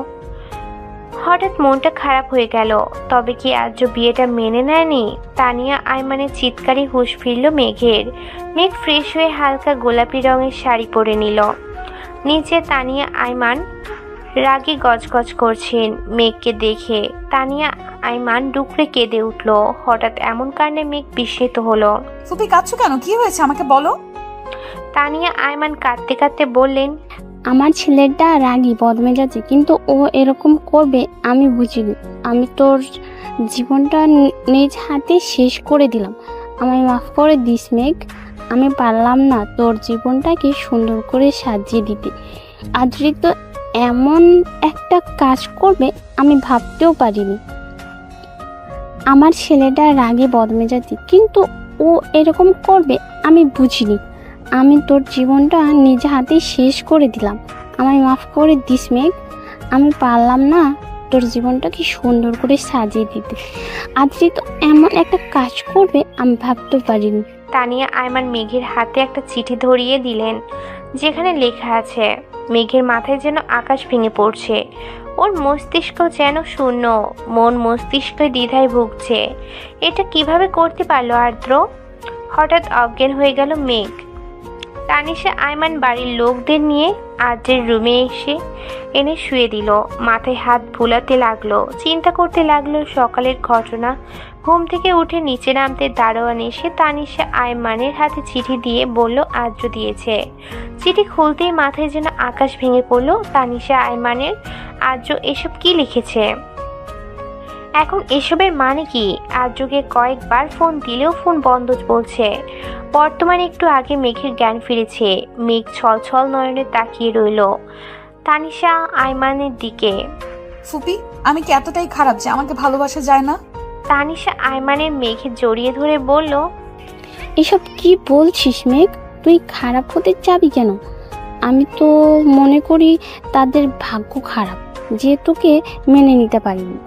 হঠাৎ মনটা খারাপ হয়ে গেল। তবে কি আদ্র বিয়েটা মেনে নেয়নি? তানিয়া আয়মানের চিৎকারে হুঁশ ফিরল মেঘের। মেঘ ফ্রেশ হয়ে হালকা গোলাপি রঙের শাড়ি পরে নিল। নিচে তানিয়া আয়মান রাগে গজগজ করছেন মেঘকে দেখে। তানিয়া আয়মান ডুকরে কেঁদে উঠল। হঠাৎ এমন কারণে মেঘ বিস্মিত হলো। ফুপি কাঁদছো কেন? কি হয়েছে আমাকে বলো। তানিয়া আয়মান কাঁদতে কাঁদতে বললেন, আমার ছেলেটা রাগী বদমেজাজি, কিন্তু ও এরকম করবে আমি বুঝিনি। আমি তোর জীবনটা নিজ হাতে শেষ করে দিলাম। আমায় মাফ করে দিস মেঘ। আমি পারলাম না তোর জীবনটাকে সুন্দর করে সাজিয়ে দিতে। আদ্রি তো এমন একটা কাজ করবে আমি ভাবতেও পারিনি। আমার ছেলেটা রাগী বদমেজাজি, কিন্তু ও এরকম করবে আমি বুঝিনি। আমি তোর জীবনটা নিজ হাতে শেষ করে দিলাম। আমায় মাফ করে দিস মেঘ। আমি পারলাম না তোর জীবনটাকে সুন্দর করে সাজিয়ে দিতে। আদ্রি তো এমন একটা কাজ করবে আমি ভাবতেও পারিনি। তানিয়া আয়মান মেঘের হাতে একটা চিঠি ধরিয়ে দিলেন, যেখানে লেখা আছে। মেঘের মাথায় যেন আকাশ ভেঙে পড়ছে। ওর মস্তিষ্ক যেন শূন্য। মন মস্তিষ্ক দ্বিধায় ভুগছে। এটা কিভাবে করতে পারলো আদ্র? হঠাৎ অজ্ঞান হয়ে গেল মেঘ। তানিশা আয়মান বাড়ির লোকদের নিয়ে আদ্রের রুমে এনে শুয়ে দিল। মাথায় হাত বুলাতে লাগলো। চিন্তা করতে লাগলো সকালের ঘটনা। ঘুম থেকে উঠে নিচে নামতে দারোয়ান এসে তানিশা আয়মানের হাতে চিঠি দিয়ে বলল আদ্র দিয়েছে। চিঠি খুলতেই মাথায় যেন আকাশ ভেঙে পড়ল তানিশা আয়মানের। আদ্র এসব কি লিখেছে? এখন এসবের মানে কি? আদ্রকে কয়েকবার ফোন দিলেও ফোন বন্ধ বলছে। বর্তমানে একটু আগে মেঘের জ্ঞান ফিরেছে। মেঘ ছলছল নয়নে তাকিয়ে রইল তানিশা আয়মানের দিকে। ফুপি আমি কি এতটাই খারাপ যে আমাকে ভালোবাসা যায় না? তানিশা আয়মানের মেঘে জড়িয়ে ধরে বলল, এসব কি বলছিস মেঘ? তুই খারাপ হতে চাবি কেন? আমি তো মনে করি তাদের ভাগ্য খারাপ যে তোকে মেনে নিতে পারিনি।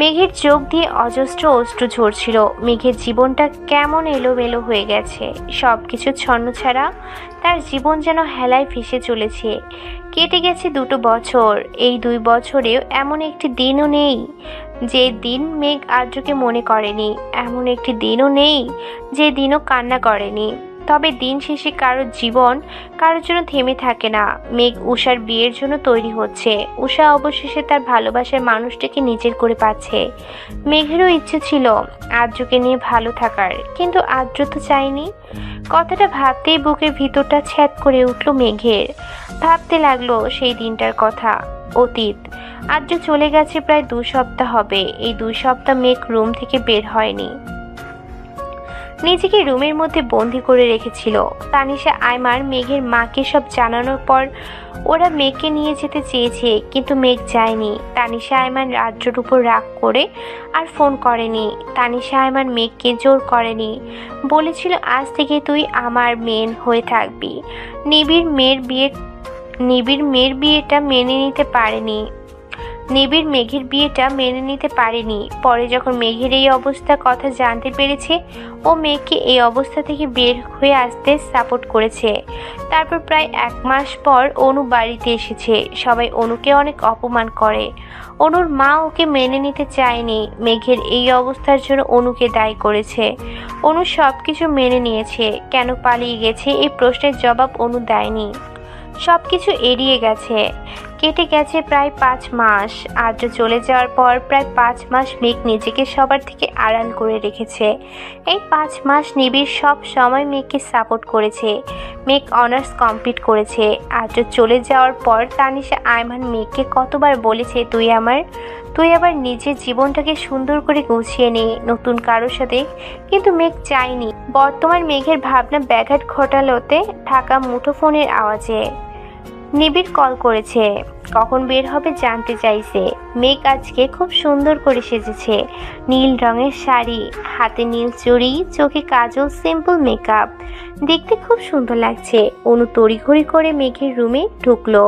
মেঘের চোখ দিয়ে অজস্র অশ্রু ঝরছিল। মেঘের জীবনটা কেমন এলোমেলো হয়ে গেছে। সব কিছু ছন্নছাড়া। তার জীবন যেন হেলায় ভেসে চলেছে। কেটে গেছে 2 বছর। এই 2 বছরেও এমন একটি দিনও নেই যে দিন মেঘ আদ্রকে মনে করেনি। এমন একটি দিনও নেই যে দিনও কান্না করেনি। তবে দিন শেষে কারোর জীবন কারোর জন্য থেমে থাকে না। মেঘ উষার বিয়ের জন্য তৈরি হচ্ছে। উষা অবশেষে তার ভালোবাসার মানুষটাকে নিজের করে পাচ্ছে। মেঘেরও ইচ্ছে ছিল আদ্রকে নিয়ে ভালো থাকার, কিন্তু আদ্র তো চায়নি। কথাটা ভাবতেই বুকের ভিতরটা ছ্যাদ করে উঠল মেঘের। ভাবতে লাগলো সেই দিনটার কথা। অতীত। আদ্র চলে গেছে প্রায় 2 সপ্তাহ হবে। এই 2 সপ্তাহ মেঘ রুম থেকে বের হয়নি, নিজেকে রুমের মধ্যে বন্দি করে রেখেছিল। তানিশা আইমান মেঘের মাকে সব জানানোর পর ওরা মেঘকে নিয়ে যেতে চেয়েছে, কিন্তু মেঘ যায়নি। তানিশা আইমান আদ্রর উপর রাগ করে আর ফোন করেনি। তানিশা আইমান মেঘকে জোর করেনি, বলেছিল আজ থেকে তুই আমার মেন হয়ে থাকবি। নিবিড় মেঘের বিয়েটা মেনে নিতে পারেনি। পরে যখন মেঘের এই অবস্থার কথা জানতে পেরেছে, ও মেঘকে এই অবস্থা থেকে বের হয়ে আসতে সাপোর্ট করেছে। তারপর প্রায় 1 মাস পর অনু বাড়িতে এসেছে। সবাই অনুকে অনেক অপমান করে। অনুর মা ওকে মেনে নিতে চায়নি। মেঘের এই অবস্থার জন্য অনুকে দায়ী করেছে। অনু সব কিছু মেনে নিয়েছে। কেন পালিয়ে গেছে এই প্রশ্নের জবাব অনু দেয়নি। সব কিছু এড়িয়ে গেছে। কেটে গেছে প্রায় 5 মাস। আদ্র চলে যাওয়ার পর প্রায় 5 মাস মেঘ নিজেকে সবার থেকে আড়াল করে রেখেছে। এই 5 মাস নিবিড় সব সময় মেঘকে সাপোর্ট করেছে। মেঘ অনার্স কমপ্লিট করেছে। আদ্র চলে যাওয়ার পর তানিশা আইমান মেঘকে কতবার বলেছে তুই আবার নিজের জীবনটাকে সুন্দর করে গুছিয়ে নে নতুন কারোর সাথে, কিন্তু মেঘ চায়নি। বর্তমান মেঘের ভাবনা ব্যাঘাত ঘটালোতে থাকা মুঠোফোনের আওয়াজে। নিবিড় কল করেছে, কখন বের হবে জানতে চাইছে। মেঘ আজকে খুব সুন্দর করে সেজেছে। নীল রঙের শাড়ি, হাতে নীল চুড়ি, চোখে কাজল, সিম্পল মেকআপ, দেখতে খুব সুন্দর লাগছে। অনু তড়িঘড়ি করে মেঘের রুমে ঢুকলো।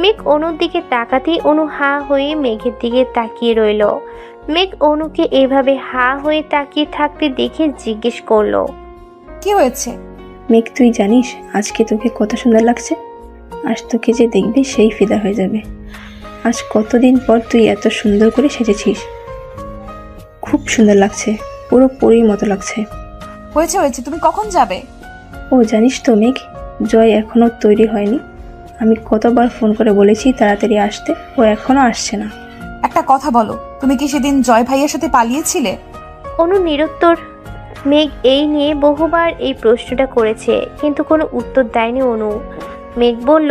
মেঘ অনুর দিকে তাকাতেই অনু হা হয়ে মেঘের দিকে তাকিয়ে রইল। মেঘ অনুকে এভাবে হা হয়ে তাকিয়ে থাকতে দেখে জিজ্ঞেস করলো, কি হয়েছে? মেঘ, তুই জানিস আজকে তোকে কত সুন্দর লাগছে? আজ তোকে যে দেখবে সেই ফিদা হয়ে যাবে। আজ কতদিন পর তুই এত সুন্দর করে সেজেছিস, খুব সুন্দর লাগছে, পুরো পরীর মতো লাগছে। হয়েছে, তুমি কখন যাবে? ও জানিস তো মেঘ, জয় এখনো তৈরি হয়নি। আমি কতবার ফোন করে বলেছি তাড়াতাড়ি আসতে, ও এখনো আসছে না। একটা কথা বলো, তুমি কি সেদিন জয় ভাইয়ের সাথে পালিয়েছিলে? অনু নিরুত্তর। মেঘ এই নিয়ে বহুবার এই প্রশ্নটা করেছে, কিন্তু কোনো উত্তর দেয়নি অনু। মেঘ বলল,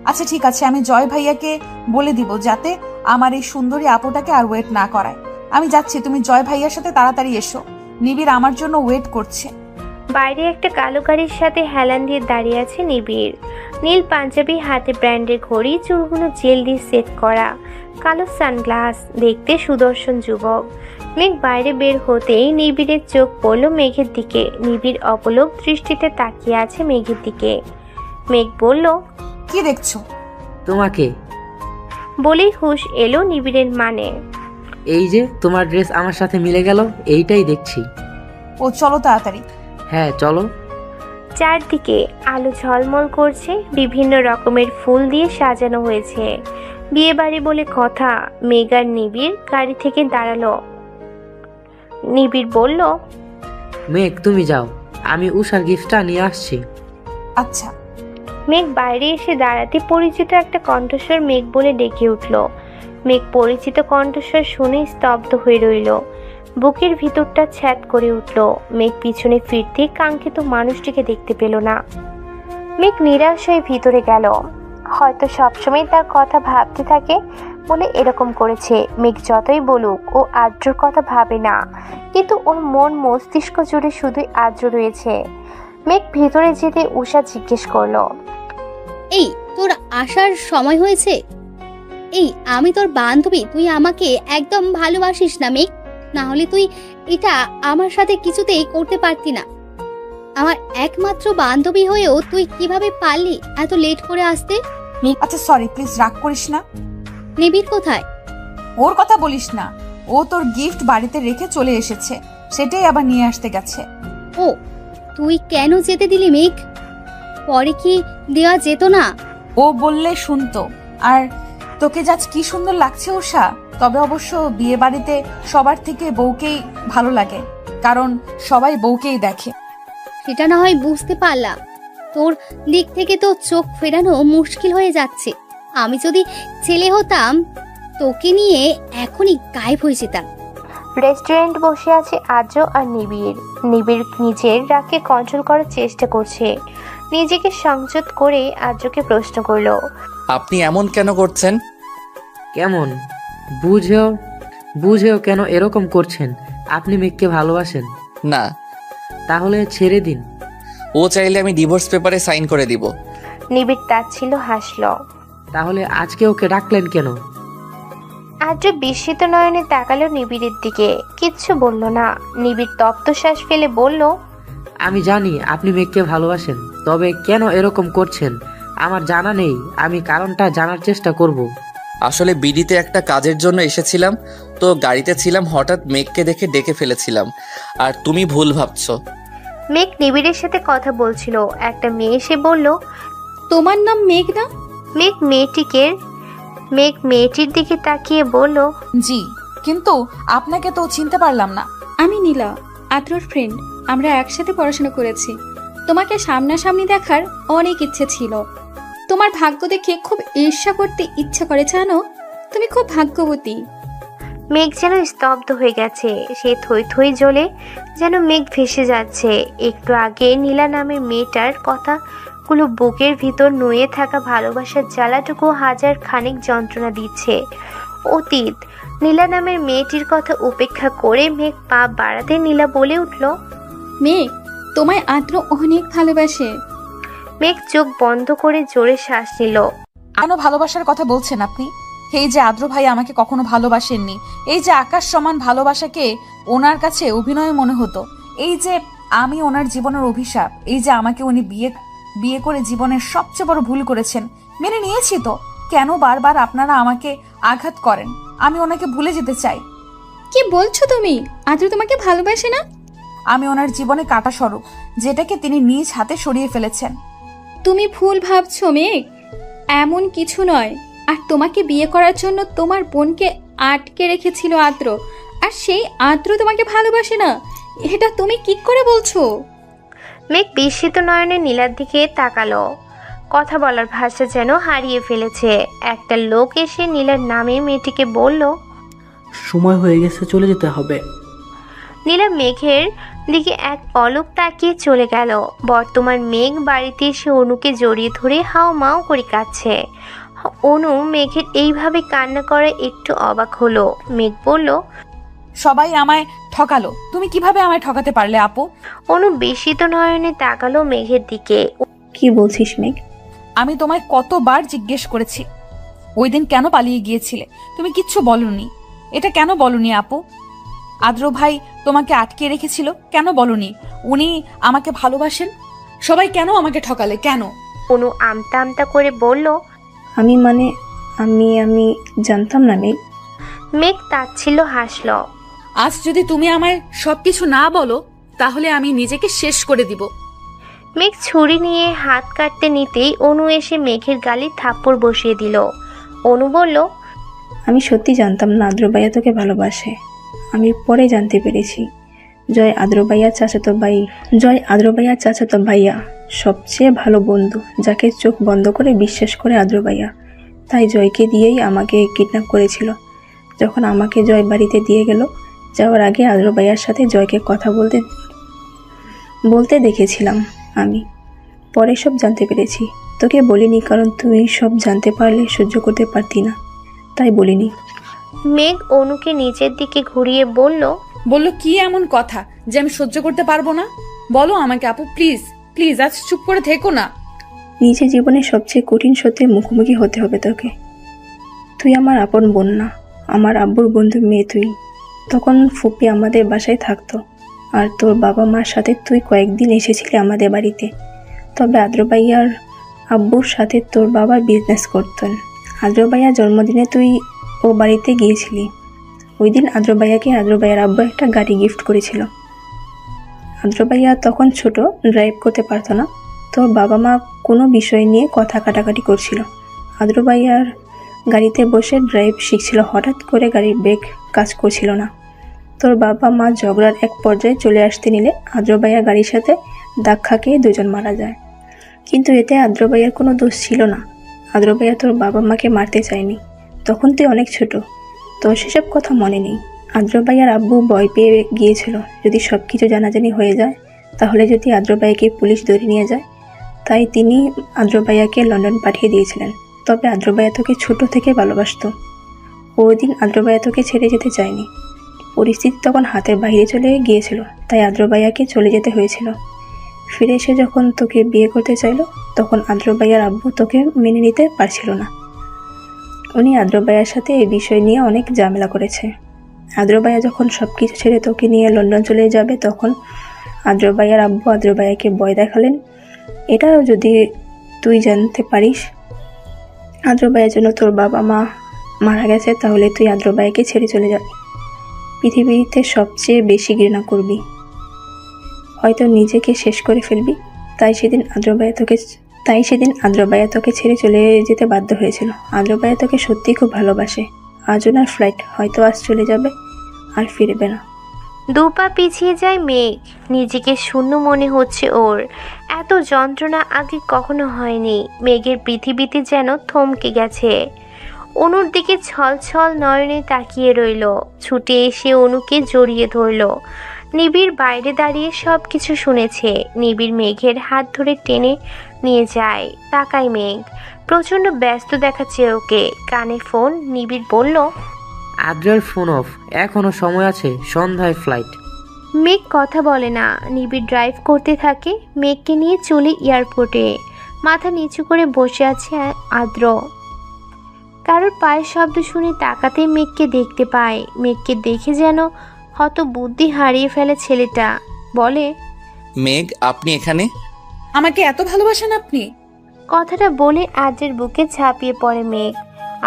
আচ্ছা ঠিক আছে, আমি জয় ভাইয়াকে বলে দিব যাতে আমার এই সুন্দরী আপুটাকে আর ওয়েট না করায়। আমি যাচ্ছি, তুমি জয় ভাইয়ার সাথে তাড়াতাড়ি এসো। নিবিড় আমার জন্য ওয়েট করছে। বাইরে একটা কালো গাড়ির সাথে হেলান দিয়ে দাঁড়িয়ে আছে নিবিড়। নীল পাঞ্জাবি, হাতে ব্র্যান্ডের ঘড়ি, চুলগুলো জেল দিয়ে সেট করা, কালো সানগ্লাস, দেখতে সুদর্শন যুবক। মেঘ বাইরে বের হতেই নিবিড়ের চোখ পড়ল মেঘের দিকে। নিবিড় অপলক দৃষ্টিতে তাকিয়ে আছে মেঘের দিকে। মেঘ বলল, কি দেখছো? তোমাকে। বলেই হুঁশ এলো নিবিড়ের মানে। এই যে তোমার ড্রেস আমার সাথে মিলে গেল, এইটাই দেখছি। ও চলো তাড়াতাড়ি। হ্যাঁ চলো। চারদিকে আলো ঝলমল করছে, বিভিন্ন রকমের ফুল দিয়ে সাজানো হয়েছে। বিয়ে বাড়ি বলে কথা। মেঘ আর নিবিড় গাড়ি থেকে দাঁড়ালো। নিবিড় বলল, মেঘ তুমি যাও, আমি উষার গিফটটা নিয়ে আসছি। আচ্ছা। মেঘ বাইরে এসে দাঁড়াতে পরিচিত একটা কণ্ঠস্বর মেঘ বলে ডেকে উঠল। মেঘ পরিচিত কণ্ঠস্বর শুনে স্তব্ধ হয়ে রইল। বুকের ভিতরটা ছ্যাদ করে উঠল। মেঘ পিছনে ফিরতে কাঙ্ক্ষিত মানুষটিকে দেখতে পেল না। মেঘ নিরাশ হয়ে ভিতরে গেল। হয়তো সবসময় তার কথা ভাবতে থাকে বলে এরকম করেছে। মেঘ যতই বলুক ও আদ্রর কথা ভাবে না, কিন্তু ওর মন মস্তিষ্ক জুড়ে শুধুই আদ্র রয়েছে। মেঘ ভিতরে যেতে উষা জিজ্ঞেস করলো, এই তোর আসার সময় হয়েছে? এই আমি তোর বান্ধবী, তুই আমাকে একদম ভালোবাসিস না মেঘ? না হলে তুই এটা আমার সাথে কিছুতেই করতে পারতি না। আমার একমাত্র বান্ধবী হয়েও তুই কিভাবে পারলি এত লেট করে আসতে? আচ্ছা সরি, প্লিজ রাগ করিস না। নিবিড় কোথায়? ওর কথা বলিস না। ও তোর গিফট বাড়িতে রেখে চলে এসেছে, সেটাই আবার নিয়ে আসতে গেছে। ও তুই কেন যেতে দিলি মেঘ? পরে কি দেওয়া যেত না? ও বললে শুনতো। আর তোকে যাচ কি সুন্দর লাগছে উষা। তবে অবশ্য বিয়ে বাড়িতে সবার থেকে বউকেই ভালো লাগে, কারণ সবাই বউকেই দেখে। সেটা না হয় বুঝতে পারলাম, তোর দিক থেকে তো চোখ ফেরানো মুশকিল হয়ে যাচ্ছে। আমি যদি ছেলে হতাম তোকে নিয়ে এখনই গায়েব হয়ে যেতাম। রেস্টুরেন্ট বসে আছে আদ্র আর নিবিড়। নিবিড় নিজের রাগকে কন্ট্রোল করার চেষ্টা করছে। নিজেকে সংযত করে আদ্রকে প্রশ্ন করলো, আপনি এমন কেন করছেন? কেমন? বুঝেও বুঝেও কেন এরকম করছেন? আপনি মেঘকে ভালোবাসেন? না। তাহলে ছেড়ে দিন। ও চাইলে আমি ডিভোর্স পেপারে সাইন করে দিব। নিবিড় তাচ্ছিল হাসল। তাহলে আজকে ওকে ডাকলেন কেন? আদ্র বিস্মিত নয়নে তাকালো নিবিড়ের দিকে, কিচ্ছু বলল না। নিবিড় তপ্ত শ্বাস ফেলে বলল, আমি জানি আপনি মেঘকে ভালোবাসেন, তবে কেন এরকম করছেন আমার জানা নেই। আমি কারণটা জানার চেষ্টা করব। আসলে বিডিতে একটা কাজের জন্য এসেছিলাম, তো গাড়িতে ছিলাম, হঠাৎ মেঘকে দেখে ডেকে ফেলেছিলাম। আর তুমি ভুল ভাবছো। মেঘ নিবিড়ের সাথে কথা বলছিল। একটা মেয়ে এসে বলল, তোমার নাম মেঘ না? মেঘ মেয়েটির দিকে তাকিয়ে বলল, জি, কিন্তু আপনাকে তো চিনতে পারলাম না। আমি নীলা, আদ্রর ফ্রেন্ড। আমরা একসাথে পড়াশোনা করেছি। তোমাকে সামনাসামনি দেখার অনেক ইচ্ছে ছিল। তোমার ভাগ্য দেখে খুব ঈর্ষা করতে ইচ্ছা করে, জানো? তুমি খুব ভাগ্যবতী। মেঘ যেন স্তব্ধ হয়ে গেছে। সে থই থই জ্বলে যেন মেঘ ভেসে যাচ্ছে। একটু আগে নীলা নামের মেয়েটার কথাগুলো বুকের ভিতর নুয়ে থাকা ভালোবাসার জ্বালাটুকু হাজার খানিক যন্ত্রণা দিচ্ছে। অতীত। নীলা নামের মেয়েটির কথা উপেক্ষা করে মেঘ পা বাড়াতে নীলা বলে উঠল, মেঘ, তোমায় আদ্র অনেক ভালোবাসে। মেঘ চোখ বন্ধ করে জোরে শ্বাস নিল। কেন ভালোবাসার কথা বলছেন আপনি? এই যে আদ্র ভাই আমাকে কখনো ভালোবাসেননি, এই যে আকাশ সমান ভালোবাসাকে ওনার কাছে অভিনয় মনে হতো, এই যে আমি ওনার জীবনের অভিশাপ, এই যে আমাকে উনি বিয়ে করে জীবনের সবচেয়ে বড় ভুল করেছেন, মেনে নিয়েছি তো। কেন বারবার আপনারা আমাকে আঘাত করেন? আমি ওনাকে ভুলে যেতে চাই। কি বলছো তুমি? আদ্র তোমাকে ভালোবাসে না? আমি ওনার জীবনে কাটা স্বরূপ, যেটাকে তিনি নিজ হাতে সরিয়ে ফেলেছেন। তুমি ভুল ভাবছো মেঘ, এমন কিছু নয়। আর তোমাকে বিয়ে করার জন্য তোমার বোনকে আটকে রেখেছিল আদ্র, আর সেই আদ্র তোমাকে ভালোবাসে না, এটা তুমি কি করে বলছো? মেঘ বিস্মিত নয়নে নীলার দিকে তাকালো। কথা বলার ভাষা যেন হারিয়ে ফেলেছে। একটা লোক এসে নীলার নামে মেয়েটিকে বলল, সময় হয়ে গেছে, চলে যেতে হবে। নীলা মেঘের দিকে এক পলক তাকিয়ে চলে গেল। বর্তমান মেঘ বাড়িতে এসে অনুকে জড়িয়ে ধরে হাও মাও করে কাঁদছে। অনু মেঘের এইভাবে কান্না করে একটু অবাক হলো। মেঘ বলল, সবাই আমায় ঠকালো, তুমি কিভাবে আমায় ঠকাতে পারলে আপু? অনু বিস্মিত নয়নে তাকালো মেঘের দিকে। কি বলছিস মেঘ? আমি তোমায় কতবার জিজ্ঞেস করেছি ওই দিন কেন পালিয়ে গিয়েছিলে, তুমি কিচ্ছু বলনি। এটা কেন বলনি আপু? আদ্র ভাই তোমাকে আটকে রেখেছিল, কেন বলনি? উনি আমাকে ভালোবাসেন, সবাই কেন আমাকে ঠকালে, কেন? অনু আমতা আমতা করে বলল, আমি জানতাম না মেঘ। মেঘ তাচ্ছিল্য হাসল। আজ যদি তুমি আমায় সবকিছু না বলো, তাহলে আমি নিজেকে শেষ করে দিব। মেঘ ছুরি নিয়ে হাত কাটতে নিতেই অনু এসে মেঘের গালে থাপ্পড় বসিয়ে দিল। অনু বলল, আমি সত্যি জানতাম না আদ্র ভাইয়া তোকে ভালোবাসে। আমি পরে জানতে পেরেছি। জয় আদ্র ভাইয়ার চাচাতো ভাইয়া, সবচেয়ে ভালো বন্ধু, যাকে চোখ বন্ধ করে বিশ্বাস করে আদ্র ভাইয়া। তাই জয়কে দিয়েই আমাকে কিডন্যাপ করেছিল। যখন আমাকে জয় বাড়িতে দিয়ে গেল, যাওয়ার আগে আদ্র ভাইয়ার সাথে জয়কে কথা বলতে দেখেছিলাম আমি। পরে সব জানতে পেরেছি। তোকে বলিনি, কারণ তুই সব জানতে পারলে সহ্য করতে পারতি না, তাই বলিনি। মেঘ অনুকে নিচের দিকে ঘুরিয়ে বলল, কি এমন কথা যে আমি সহ্য করতে পারবো না? বলো আমাকে আপু, প্লিজ প্লিজ, আজ চুপ করে থেকো না। নিজের জীবনে সবচেয়ে কঠিন সত্যের মুখোমুখি হতে হবে তোকে। তুই আমার আপন বোন না, আমার আব্বুর বন্ধু মেয়ে তুই। তখন ফুপি আমাদের বাসায় থাকতো, আর তোর বাবা মার সাথে তুই কয়েকদিন এসেছিলি আমাদের বাড়িতে। তবে আদ্র ভাইয়ার আব্বুর সাথে তোর বাবা বিজনেস করতেন। আদ্র ভাইয়ার জন্মদিনে তুই ও বাড়িতে গিয়েছিলি। ওই দিন আদ্র ভাইয়াকে আদ্র ভাইয়ার আব্বু একটা গাড়ি গিফট করেছিল। আদ্র ভাইয়া তখন ছোট, ড্রাইভ করতে পারতো না। তোর বাবা মা কোনো বিষয় নিয়ে কথা কাটাকাটি করছিল। আদ্র ভাইয়ার গাড়িতে বসে ড্রাইভ শিখছিল। হঠাৎ করে গাড়ির ব্রেক কাজ করছিল না। তোর বাবা মা ঝগড়ার এক পর্যায়ে চলে আসতে নিলে আদ্র ভাইয়া গাড়ির সাথে ধাক্কা খেয়ে দুজন মারা যায়। কিন্তু এতে আদ্র ভাইয়ার কোনো দোষ ছিল না। আদ্র ভাইয়া তোর বাবা মাকে মারতে চায়নি। তখন তুই অনেক ছোট, তোর সেসব কথা মনে নেই। আদ্র ভাইয়ার আব্বু ভয় পেয়ে গিয়েছিল যদি সব কিছু জানাজানি হয়ে যায়, তাহলে যদি আদ্র ভাইয়াকে পুলিশ ধরে নিয়ে যায়। তাই তিনি আদ্র ভাইয়াকে লন্ডন পাঠিয়ে দিয়েছিলেন। তবে আদ্র ভাইয়া তোকে ছোট থেকে ভালোবাসত। ওই দিন আদ্রবায়া তোকে ছেড়ে যেতে চায়নি। পরিস্থিতি তখন হাতের বাইরে চলে গিয়েছিল, তাই আদ্রবায়াকে চলে যেতে হয়েছিল। ফিরে এসে যখন তোকে বিয়ে করতে চাইলো, তখন আদ্রবাইয়ার আব্বু তোকে মেনে নিতে পারছিল না। উনি আদ্রবাইয়ার সাথে এই বিষয় নিয়ে অনেক ঝামেলা করেছে। আদ্রবাইয়া যখন সব কিছু ছেড়ে তোকে নিয়ে লন্ডন চলে যাবে, তখন আদ্রবাইয়ার আব্বু আদ্রবাইয়াকে ভয় দেখালেন, এটাও যদি তুই জানতে পারিস আদ্রবাইয়ার জন্য তোর বাবা মা মারা গেছে, তাহলে তুই আদ্রবাইয়াকে ছেড়ে চলে যাবি। পৃথিবীতে সবচেয়ে বেশি ঘৃণা করবি, হয়তো নিজেকে শেষ করে ফেলবি। তাই সেদিন আদ্রবাইয়া তোকে ছেড়ে চলে যেতে বাধ্য হয়েছিল। আদ্রবাইয়া তোকে সত্যিই খুব ভালোবাসে। আজ ওনার ফ্লাইট, হয়তো আজ চলে যাবে আর ফিরবে না। 2 পা পিছিয়ে যায় মেঘ। নিজেকে শূন্য মনে হচ্ছে ওর। এত যন্ত্রণা আগে কখনো হয়নি। মেঘের পৃথিবীতে যেন থমকে গেছে। অনুর দিকে ছলছল নয়নে তাকিয়ে রইল। ছুটে এসে অনুকে জড়িয়ে ধরল। নিবিড় বাইরে দাঁড়িয়ে সব কিছু শুনেছে। নিবিড় মেঘের হাত ধরে টেনে নিয়ে যায়। তাকায় মেঘ, প্রচণ্ড ব্যস্ত দেখাচ্ছে ওকে। কানে ফোন। নিবিড় বলল, আদ্রের ফোন অফ, এখনো সময় আছে, সন্ধ্যায় ফ্লাইট। মেঘ কথা বলে না। নিবিড় ড্রাইভ করতে থাকে। মেঘকে নিয়ে চলে এয়ারপোর্টে। মাথা নিচু করে বসে আছে আদ্র। কারোর পায়ের শব্দ শুনে তাকাতে মেঘকে দেখতে পায়। মেঘকে দেখে যেন হতবুদ্ধি হারিয়ে ফেলে ছেলেটা। বলে, মেঘ, আপনি এখানে? আমাকে এত ভালোবাসেন আপনি? কথাটা বলে আদ্রের বুকে ঝাঁপিয়ে পড়ে মেঘ।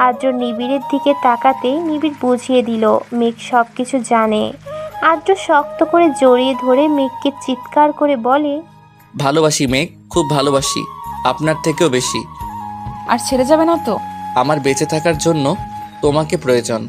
আদ্র নিবিড়ের দিকে তাকাতেই নিবিড় বুঝিয়ে দিল মেঘ সব কিছু জানে। আদ্র শক্ত করে জড়িয়ে ধরে মেঘকে চিৎকার করে বলে, ভালোবাসি মেঘ, খুব ভালোবাসি, আপনার থেকেও বেশি। আর ছেড়ে যাবে না তো? আমার বেঁচে থাকার জন্য তোমাকে প্রয়োজন।